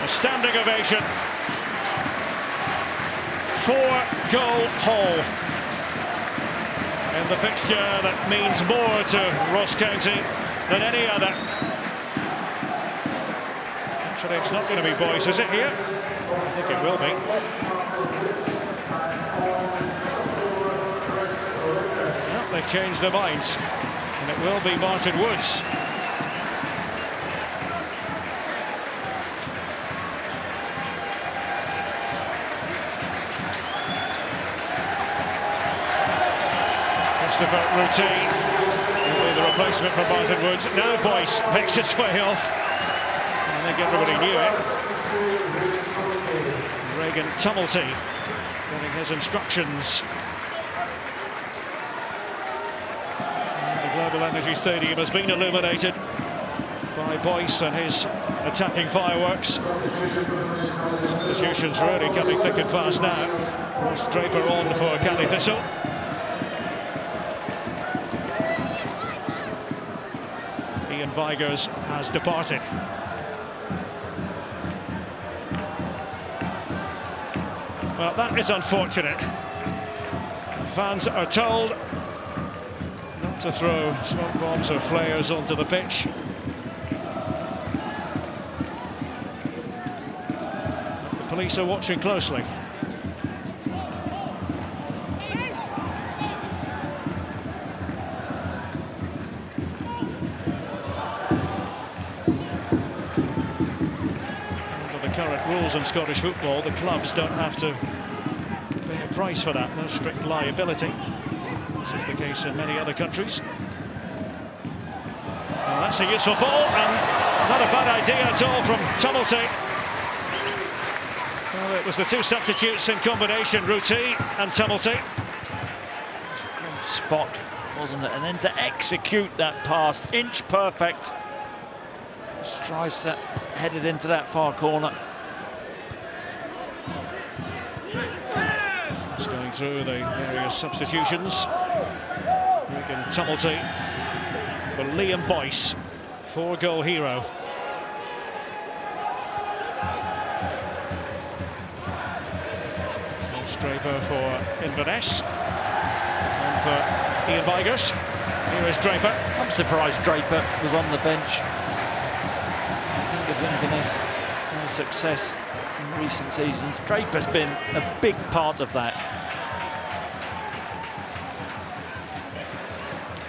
A standing ovation. 4-goal haul in the fixture that means more to Ross County than any other. Actually, it's not going to be Boyce, is it here? I think it will be. Well, they've changed their minds, and it will be Martin Woods. Routine will be the replacement for Martin Woods. Now Boyce makes its way off. I think everybody knew it. Regan Tumulty getting his instructions. And the Global Energy Stadium has been illuminated by Boyce and his attacking fireworks. Substitutions really coming thick and fast now. Ross Draper on for Cali Thistle. Vigurs has departed. Well, that is unfortunate. Fans are told not to throw smoke bombs or flares onto the pitch. The police are watching closely. Rules in Scottish football, the clubs don't have to pay a price for that, no strict liability. This is the case in many other countries. Well, that's a useful ball, and not a bad idea at all from Tumulty. Well, it was the two substitutes in combination, Ruti and Tumulty. It's a great spot, wasn't it? And then to execute that pass, inch perfect. Just tries to head it into that far corner. Just going through the various substitutions. Regan Tumulty for Liam Boyce, 4-goal hero. Draper for Inverness, and for Ian Vigurs. Here is Draper. I'm surprised Draper was on the bench. I think of Inverness, their success in recent seasons. Draper's been a big part of that.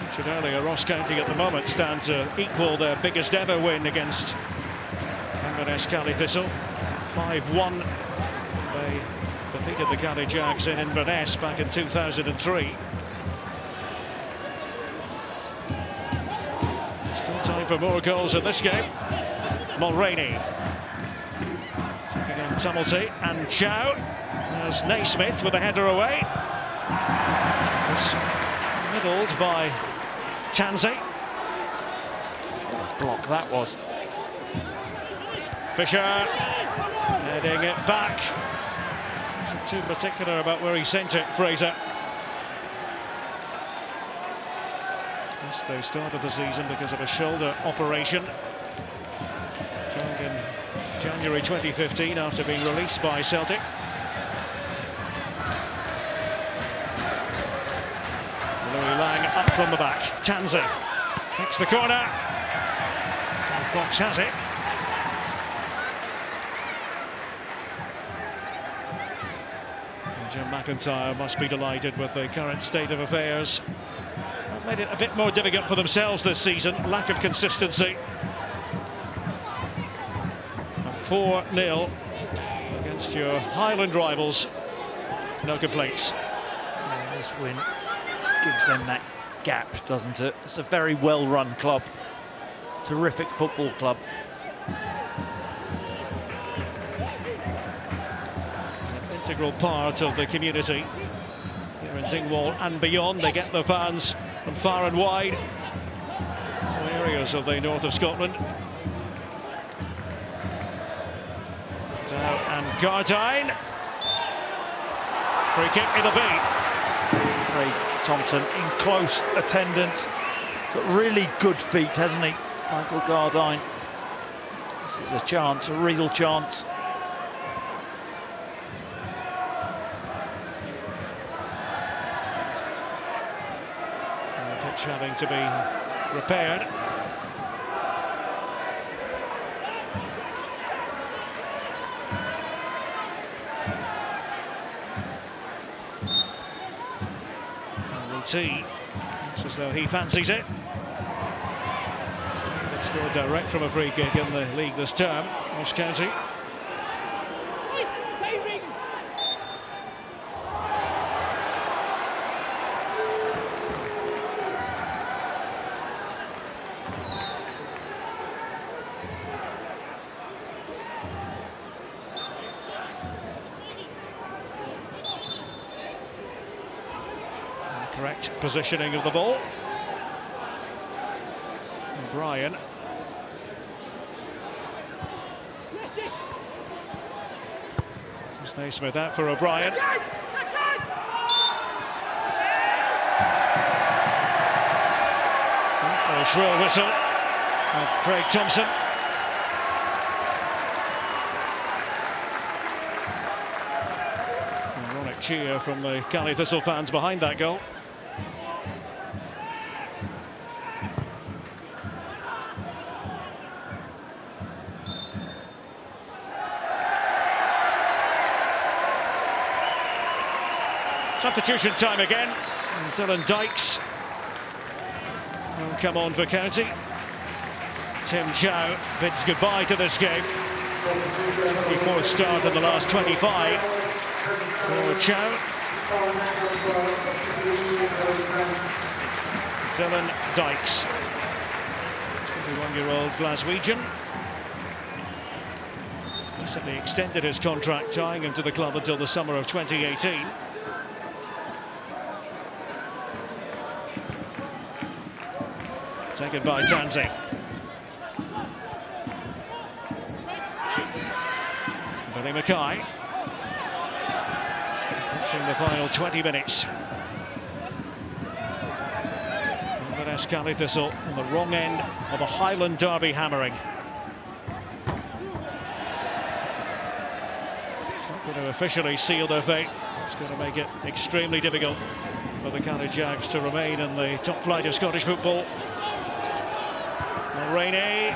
Mentioned earlier, Ross County at the moment stand to equal their biggest ever win against Inverness Cali Thistle. 5-1. They defeated the Cali Jags in Inverness back in 2003. Still time for more goals in this game. Mulroney taking in Tumulty and Chow. There's Naismith with a header away. Was middled by Tansey. What a block that was. Fisher heading it back. Too particular about where he sent it, Fraser. Yes, they started the season because of a shoulder operation. Joined in January 2015 after being released by Celtic. Louis Lang up from the back. Tansey kicks the corner. And Fox has it. Jim McIntyre must be delighted with the current state of affairs. They've made it a bit more difficult for themselves this season. Lack of consistency. 4-0 against your Highland rivals. No complaints. Yeah, this win gives them that gap, doesn't it? It's a very well-run club. Terrific football club. Integral part of the community here in Dingwall and beyond. They get the fans from far and wide, all areas of the north of Scotland. Dow and Gardine. Free kick, it'll be. Craig Thompson in close attendance. Got really good feet, hasn't he, Michael Gardine? This is a chance, a real chance. Having to be repaired. T looks as though he fancies it. It scored direct from a free kick in the league this term, Ross County. Correct positioning of the ball. O'Brien. Naismith out for O'Brien. A shrill whistle of Craig Thompson. Ironic cheer from the Cali Thistle fans behind that goal. Substitution time again. And Dylan Dykes will come on for County. Tim Chow bids goodbye to this game. 24th start in the last 25 for Chow. Dylan Dykes, 21-year-old Glaswegian. Recently extended his contract, tying him to the club until the summer of 2018. Taken by Tansey. Billy Mackay. in the final 20 minutes. Inverness Cali Thistle on the wrong end of a Highland derby hammering. It's not going to officially seal their fate. It's going to make it extremely difficult for the Cali Jags to remain in the top flight of Scottish football. Mulroney.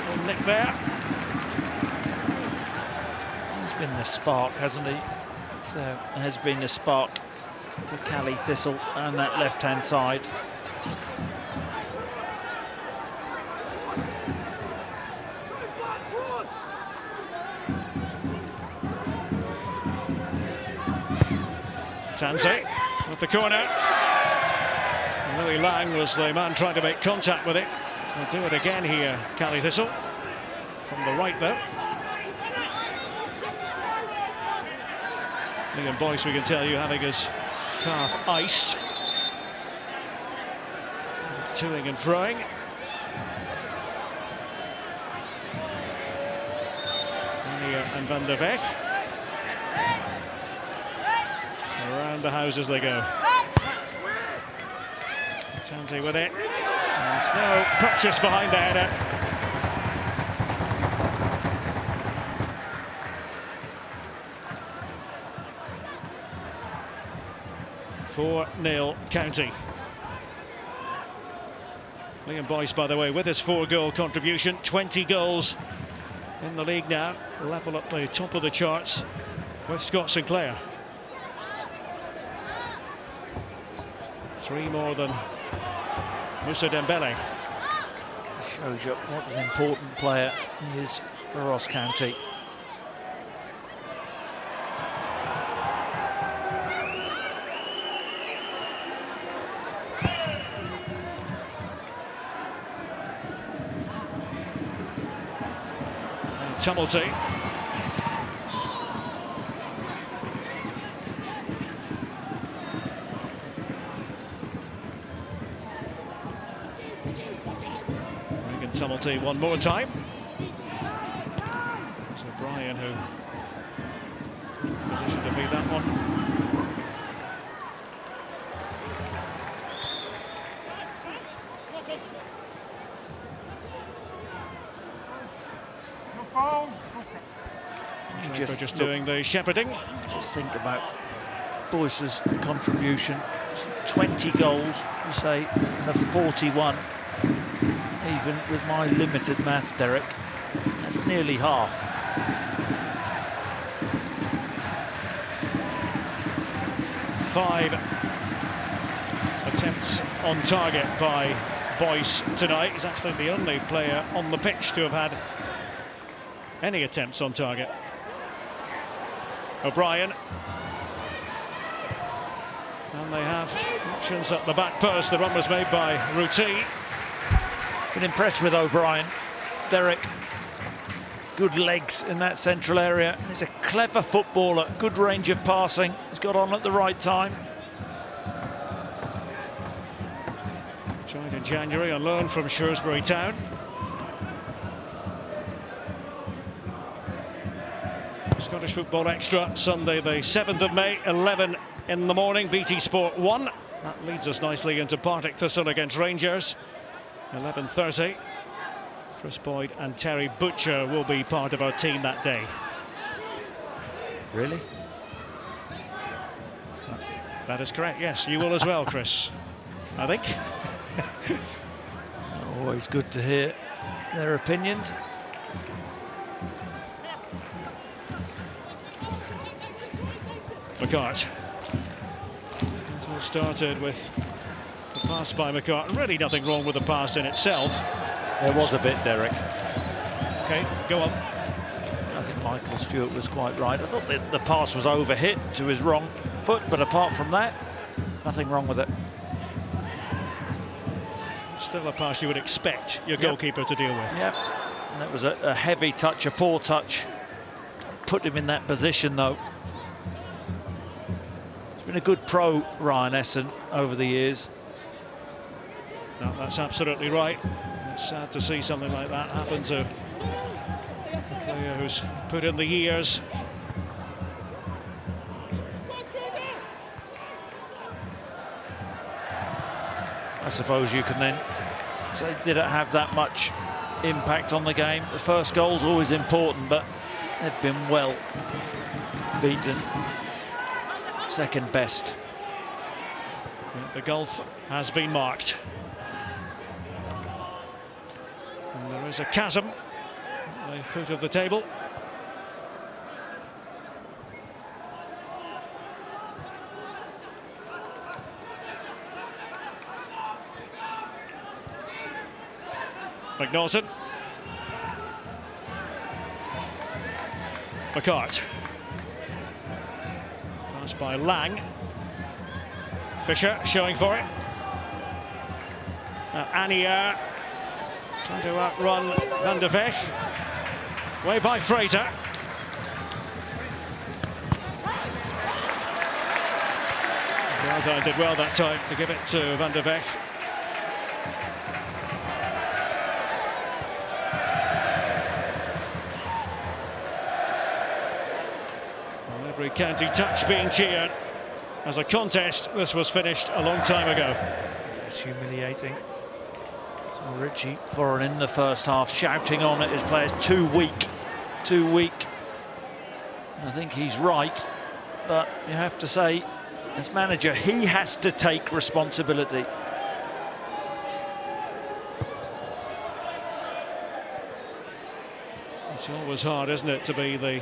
Little nick there. He's been the spark, hasn't he? So has been the spark for Cali Thistle and that left-hand side. Tansey with the corner. Louis Lang was the man trying to make contact with it. They'll do it again here, Cali Thistle. From the right though. Liam Boyce, we can tell you, having his calf iced. Toing and throwing. And Van der Vecht. Around the houses they go. Tansey with it. And Snow purchase behind the header. (4-0 County). Liam Boyce, by the way, with his 4-goal contribution, 20 goals in the league now, level at the top of the charts with Scott Sinclair. 3 more than Moussa Dembele. Shows you what an important player he is for Ross County. Tumulty. Regan Tumulty one more time. So Brian who positioned to beat that one. Just doing the shepherding. Just think about Boyce's contribution. 20 goals, you say, and a 41. Even with my limited maths, Derek, that's nearly half. Five attempts on target by Boyce tonight. He's actually the only player on the pitch to have had any attempts on target. O'Brien. And they have options at the back post. The run was made by Ruti. Been impressed with O'Brien. Derek, good legs in that central area. He's a clever footballer, good range of passing. He's got on at the right time. Joined in January on loan from Shrewsbury Town. Scottish Football Extra, Sunday the 7th of May, 11 in the morning, BT Sport 1. That leads us nicely into Partick Thistle against Rangers, 11:30. Chris Boyd and Terry Butcher will be part of our team that day. Really? That is correct, yes. You will as well, Chris, I think. Always good to hear their opinions. McCart. It all started with the pass by McCart. Really nothing wrong with the pass in itself. There was a bit, Derek. Okay, go on. I think Michael Stewart was quite right. I thought the pass was overhit to his wrong foot, but apart from that, nothing wrong with it. Still a pass you would expect your goalkeeper to deal with. Yep. And that was a heavy touch, a poor touch. Put him in that position, though. Been a good pro, Ryan Essen, over the years. No, that's absolutely right. It's sad to see something like that happen to a player who's put in the years. I suppose you can then say, did it have that much impact on the game? The first goal's always important, but they've been well beaten. Second best. The gulf has been marked. And there is a chasm at the foot of the table. McNaughton. McCart. Pass by Lang. Fisher showing for it. Ania trying to outrun Van der Vecht. Way by Fraser. Gardyne did well that time to give it to Van der Vecht. Every county touch being cheered. As a contest, this was finished a long time ago. It's humiliating. So Richie Foran in the first half shouting on at his players, too weak, too weak. I think he's right, but you have to say, as manager, he has to take responsibility. It's always hard, isn't it, to be the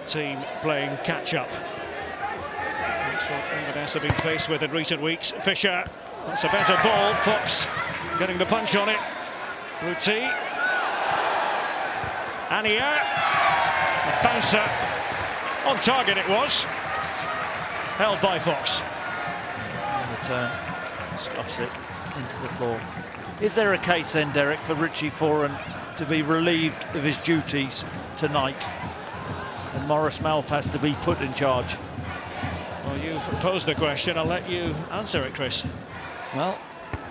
team playing catch-up. That's what Inverness have been faced with in recent weeks. Fisher, that's a better ball. Fox getting the punch on it. Ruti. Ania. A bouncer. On target it was. Held by Fox. On the turn, scuffs it into the floor. Is there a case then, Derek, for Richie Foran to be relieved of his duties tonight and Maurice Malpas to be put in charge? Well, you've posed the question, I'll let you answer it, Chris. Well,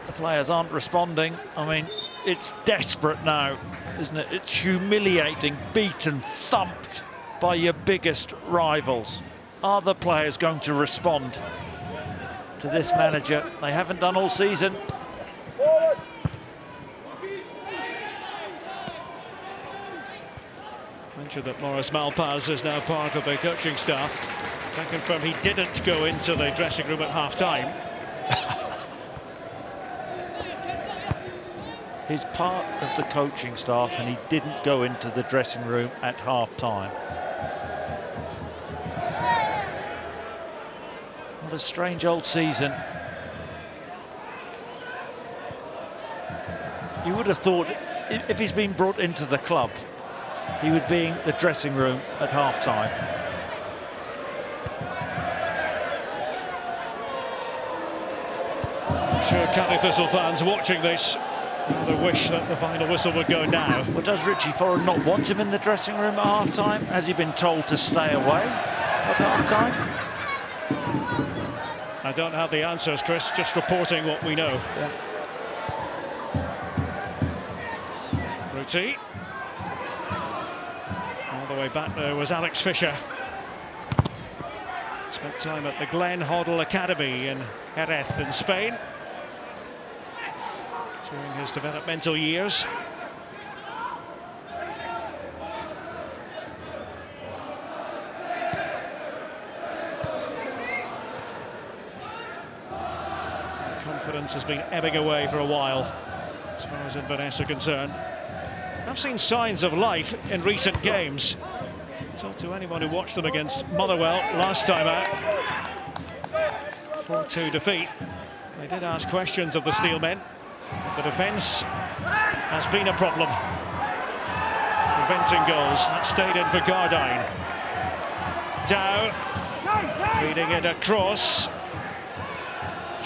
the players aren't responding. I mean, it's desperate now, isn't it? It's humiliating, beaten, thumped by your biggest rivals. Are the players going to respond to this manager? They haven't done all season. Mentioned that Maurice Malpas is now part of the coaching staff. I confirm he didn't go into the dressing room at half-time. He's part of the coaching staff and he didn't go into the dressing room at half-time. What a strange old season. You would have thought if he's been brought into the club, he would be in the dressing room at half-time. I'm sure Canny Thistle fans watching this rather wish that the final whistle would go now. Well, does Richie Foran not want him in the dressing room at half-time? Has he been told to stay away at half-time? I don't have the answers, Chris, just reporting what we know. Yeah. Ruti. All the way back there was Alex Fisher. Spent time at the Glen Hoddle Academy in Jerez in Spain during his developmental years. Confidence has been ebbing away for a while, as far as Inverness are concerned. I've seen signs of life in recent games. Talk to anyone who watched them against Motherwell last time out. 4-2 defeat. They did ask questions of the Steelmen. The defence has been a problem. Preventing goals. That stayed in for Gardyne. Chow feeding it across.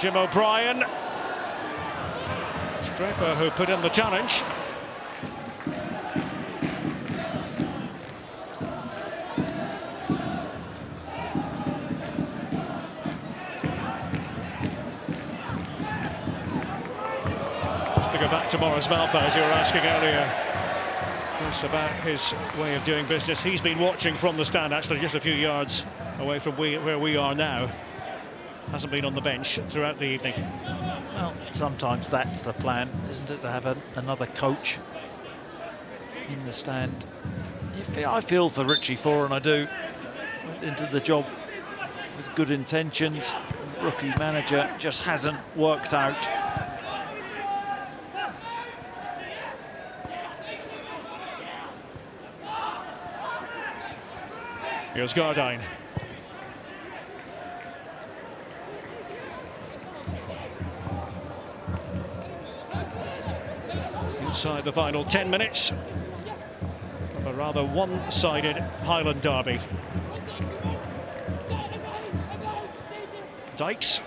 Jim O'Brien. Draper who put in the challenge. Back to Maurice Malpas, you were asking earlier, Chris, about his way of doing business. He's been watching from the stand, actually, just a few yards away from where we are now. Hasn't been on the bench throughout the evening. Well, sometimes that's the plan, isn't it, to have another coach in the stand. I feel for Richie Foran, I do. Went into the job with good intentions. Rookie manager just hasn't worked out. Here's Gardine. Inside the final 10 minutes of a rather one-sided Highland derby. Dykes.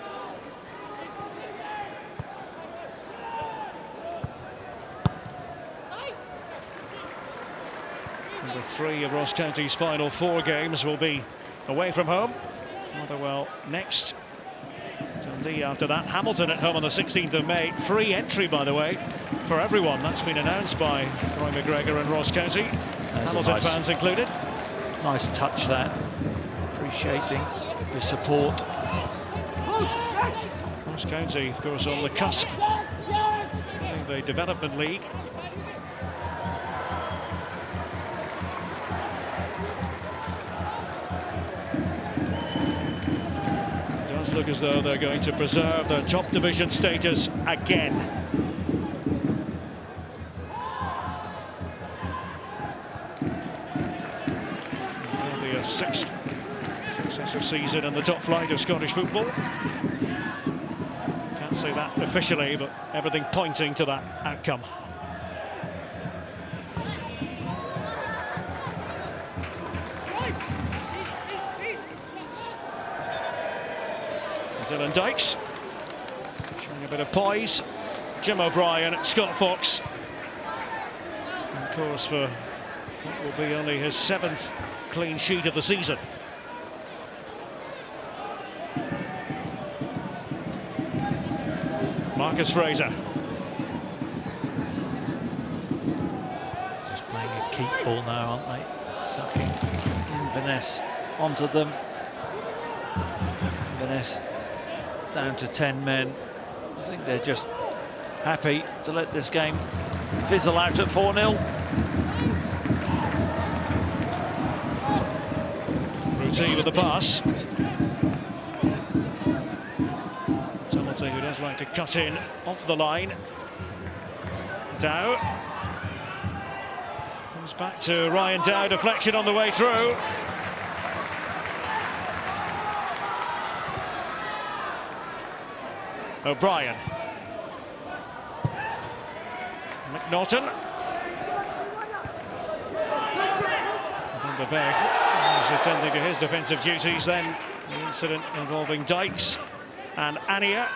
Number 3 of Ross County's final 4 games will be away from home. Motherwell next. Dundee after that. Hamilton at home on the 16th of May. Free entry, by the way, for everyone. That's been announced by Roy McGregor and Ross County. Hamilton fans included. Nice touch that. Appreciating your support. Ross County, of course, on the cusp of the Development League. It does look as though they're going to preserve their top division status again. It'll be a 6th successive season in the top flight of Scottish football. Can't say that officially, but everything pointing to that outcome. Dylan Dykes showing a bit of poise. Jim O'Brien, Scott Fox, and of course for what will be only his 7th clean sheet of the season. Marcus Fraser. Just playing a keep ball now, aren't they? Sucking Inverness onto them. Inverness down to 10 men. I think they're just happy to let this game fizzle out at 4-0. Routine with the pass. Hamilton, who does like to cut in off the line. Dow. Comes back to Ryan Dow, deflection on the way through. O'Brien. McNaughton. Van der Beek is attending to his defensive duties then. The incident involving Dykes and Ania.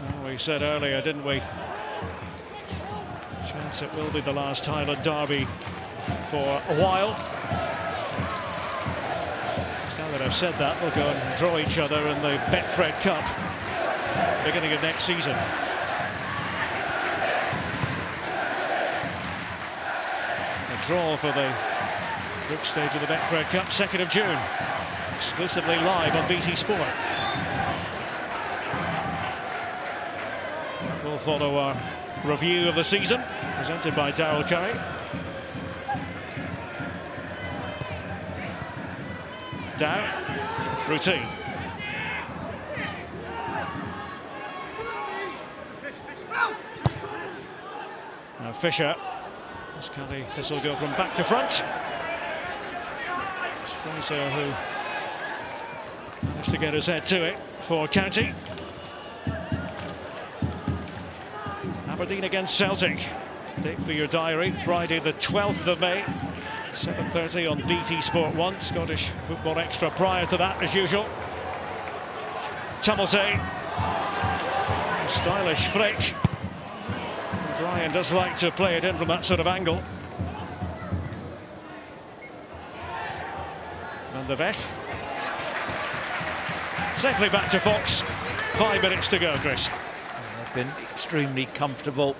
Well, we said earlier, didn't we? Chance it will be the last Highland derby for a while. Now that I've said that, we'll go and draw each other in the Betfred Cup beginning of next season. A draw for the group stage of the Betfred Cup, 2nd of June, exclusively live on BT Sport. We'll follow our review of the season, presented by Darryl Curry. Dow, routine. Now Fisher. As Kelly Thistle go from back to front. Fraser, who managed to get his head to it for County. Aberdeen against Celtic. Date for your diary, Friday the 12th of May, 7:30 on BT Sport 1. Scottish Football Extra prior to that, as usual. Tumulty. Stylish flick. Ryan does like to play it in from that sort of angle. Van der Beek. Safely back to Fox. 5 minutes to go, Chris. They've been extremely comfortable.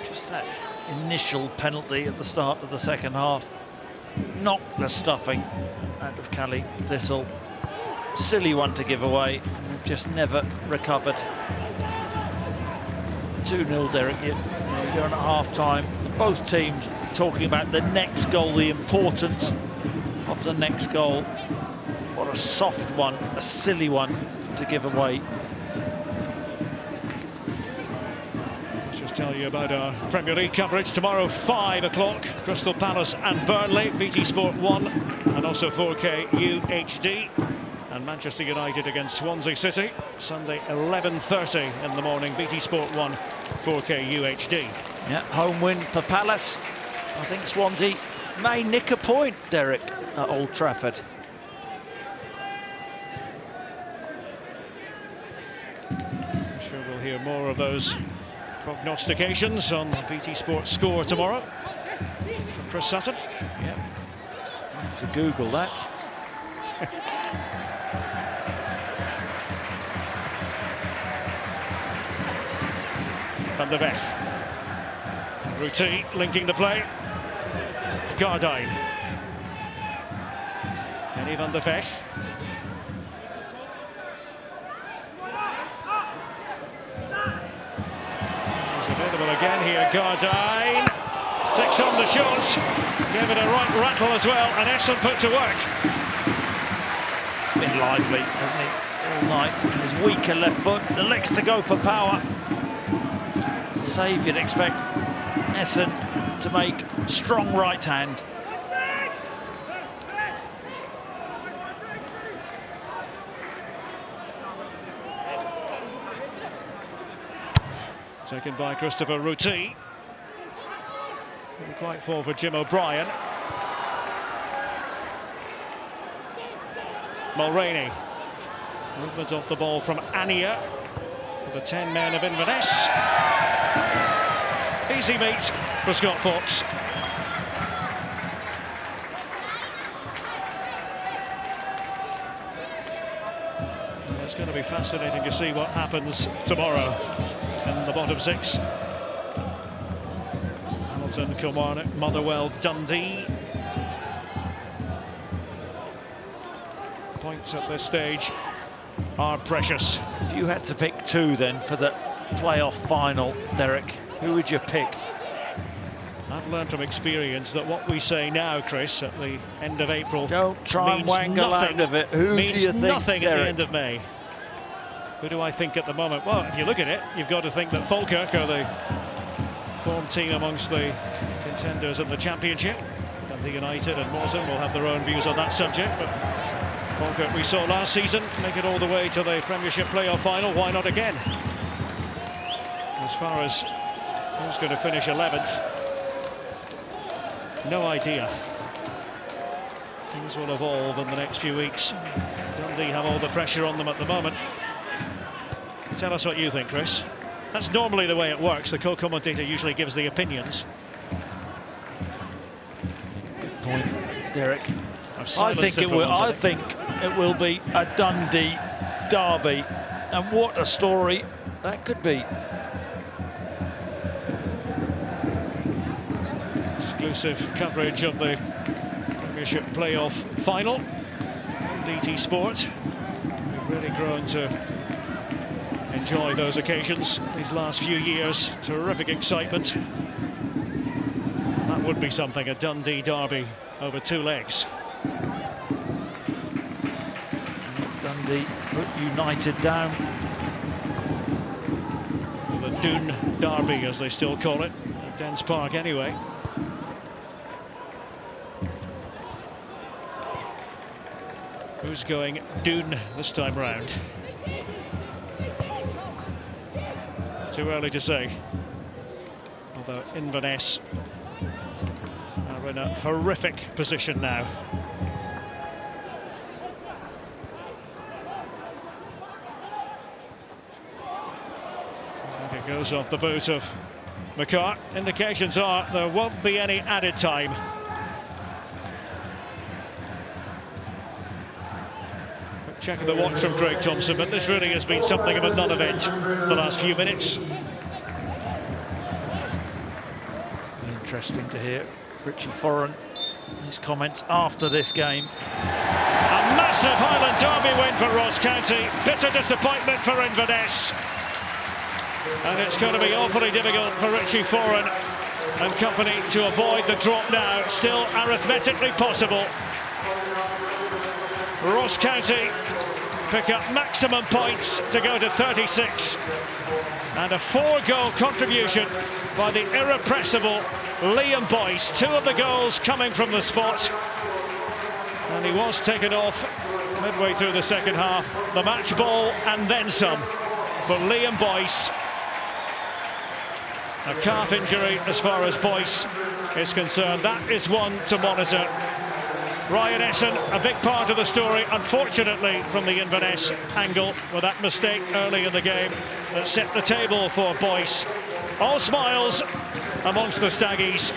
Just that initial penalty at the start of the second half knocked the stuffing out of Cali Thistle. Silly one to give away. They've just never recovered. 2-0, Derek. Here we go at half-time. Both teams talking about the next goal, the importance of the next goal. What a soft one, a silly one to give away. Just tell you about our Premier League coverage tomorrow, 5 o'clock. Crystal Palace and Burnley, BT Sport 1, and also 4K UHD. And Manchester United against Swansea City, Sunday 11:30 in the morning, BT Sport 1, 4K UHD. Yeah, home win for Palace. I think Swansea may nick a point, Derek, at Old Trafford. I'm sure we'll hear more of those prognostications on the BT Sport Score tomorrow. From Chris Sutton. Yeah, I have to Google that. Van der Beek. Routy linking the play. Gardine. Kenny Van der Beek. He's available again here. Gardine takes on the shots. Gave it a right rattle as well, and Essen put to work. It's been lively, hasn't he, all night? His weaker left foot, the legs to go for power. Save, you'd expect Essen to make strong right hand. Taken by Christopher Routy. Didn't quite fall for Jim O'Brien. Mulroney. Movement off the ball from Ania. For the 10 men of Inverness. Easy meet for Scott Fox. It's going to be fascinating to see what happens tomorrow in the bottom six. Hamilton, Kilmarnock, Motherwell, Dundee. Points at this stage are precious. If you had to pick two then for the playoff final, Derek, who would you pick? I've learned from experience that what we say now, Chris, at the end of April, don't try and wangle out of it. Who do you think, nothing Derek? At the end of May. Who do I think at the moment? Well, if you look at it, you've got to think that Falkirk are the form team amongst the contenders in the Championship. Dundee United and Morton will have their own views on that subject, but Falkirk we saw last season make it all the way to the Premiership playoff final. Why not again? As far as who's going to finish 11th, no idea. Things will evolve in the next few weeks. Dundee have all the pressure on them at the moment. Tell us what you think, Chris. That's normally the way it works. The co-commentator usually gives the opinions. Good point, Derek. I think it will be a Dundee derby, and what a story that could be. Exclusive coverage of the Premiership playoff final on BT Sport. We've really grown to enjoy those occasions these last few years. Terrific excitement. That would be something, a Dundee derby over two legs. Dundee put United down. The Doon derby, as they still call it, at Dens Park anyway. Who's going Doon this time round? Too early to say. Although Inverness are in a horrific position now. And it goes off the boot of McCart. Indications are there won't be any added time. Check of the watch from Craig Thompson, but this really has been something of a non-event the last few minutes. interesting to hear Richie Foran, his comments after this game. A massive Highland Derby win for Ross County. Bitter disappointment for Inverness. And it's going to be awfully difficult for Richie Foran and company to avoid the drop now. Still arithmetically possible. Ross County pick up maximum points to go to 36. And a 4-goal contribution by the irrepressible Liam Boyce. 2 of the goals coming from the spot. And he was taken off midway through the second half. The match ball and then some for Liam Boyce. A calf injury as far as Boyce is concerned. That is one to monitor. Ryan Essen, a big part of the story, unfortunately, from the Inverness angle, with that mistake early in the game that set the table for Boyce. All smiles amongst the Staggies,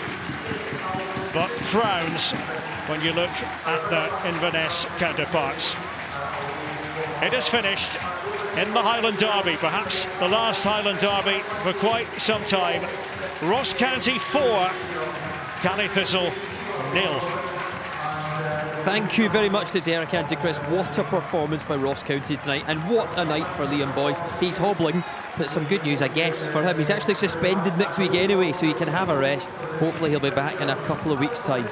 but frowns when you look at the Inverness counterparts. It is finished in the Highland Derby, perhaps the last Highland Derby for quite some time. Ross County 4, Caley Thistle 0. Thank you very much to Derek and to Chris. What a performance by Ross County tonight, and what a night for Liam Boyce. He's hobbling, but some good news, I guess, for him. He's actually suspended next week anyway, so he can have a rest. Hopefully he'll be back in a couple of weeks' time.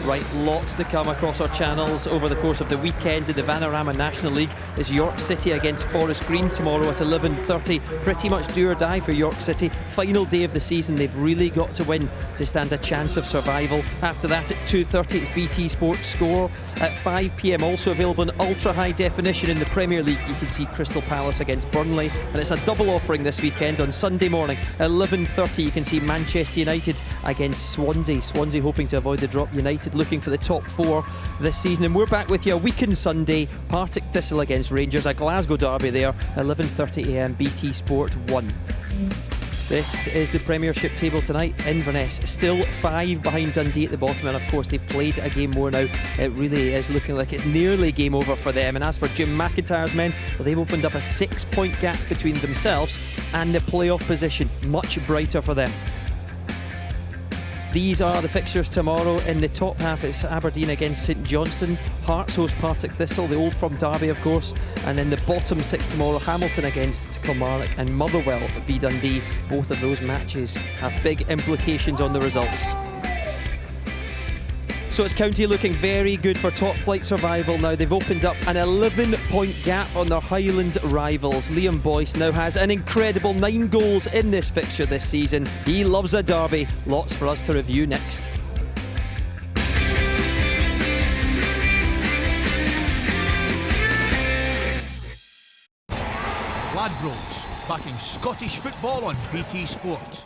Right, lots to come across our channels over the course of the weekend in the Vanarama National League. Is York City against Forest Green tomorrow at 11:30. Pretty much do or die for York City. Final day of the season, they've really got to win to stand a chance of survival. After that at 2:30 it's BT Sports Score. At 5 PM also available in ultra high definition in the Premier League. You can see Crystal Palace against Burnley, and it's a double offering this weekend on Sunday morning. 11:30 you can see Manchester United against Swansea. Swansea hoping to avoid the drop. United looking for the top 4 this season, and we're back with you a week on Sunday. Partick Thistle against Rangers, a Glasgow derby there, 11:30 AM BT Sport 1. This is the Premiership table tonight. Inverness still 5 behind Dundee at the bottom, and of course they've played a game more now. It really is looking like it's nearly game over for them. And as for Jim McIntyre's men, well, they've opened up a 6-point gap between themselves and the playoff position. Much brighter for them. These are the fixtures tomorrow. In the top half it's Aberdeen against St Johnstone, Hearts host Partick Thistle, the Old Firm derby of course, and then the bottom 6 tomorrow, Hamilton against Kilmarnock and Motherwell v Dundee. Both of those matches have big implications on the results. So it's County looking very good for top flight survival now. They've opened up an 11-point gap on their Highland rivals. Liam Boyce now has an incredible 9 goals in this fixture this season. He loves a derby. Lots for us to review next. Ladbrokes, backing Scottish football on BT Sport.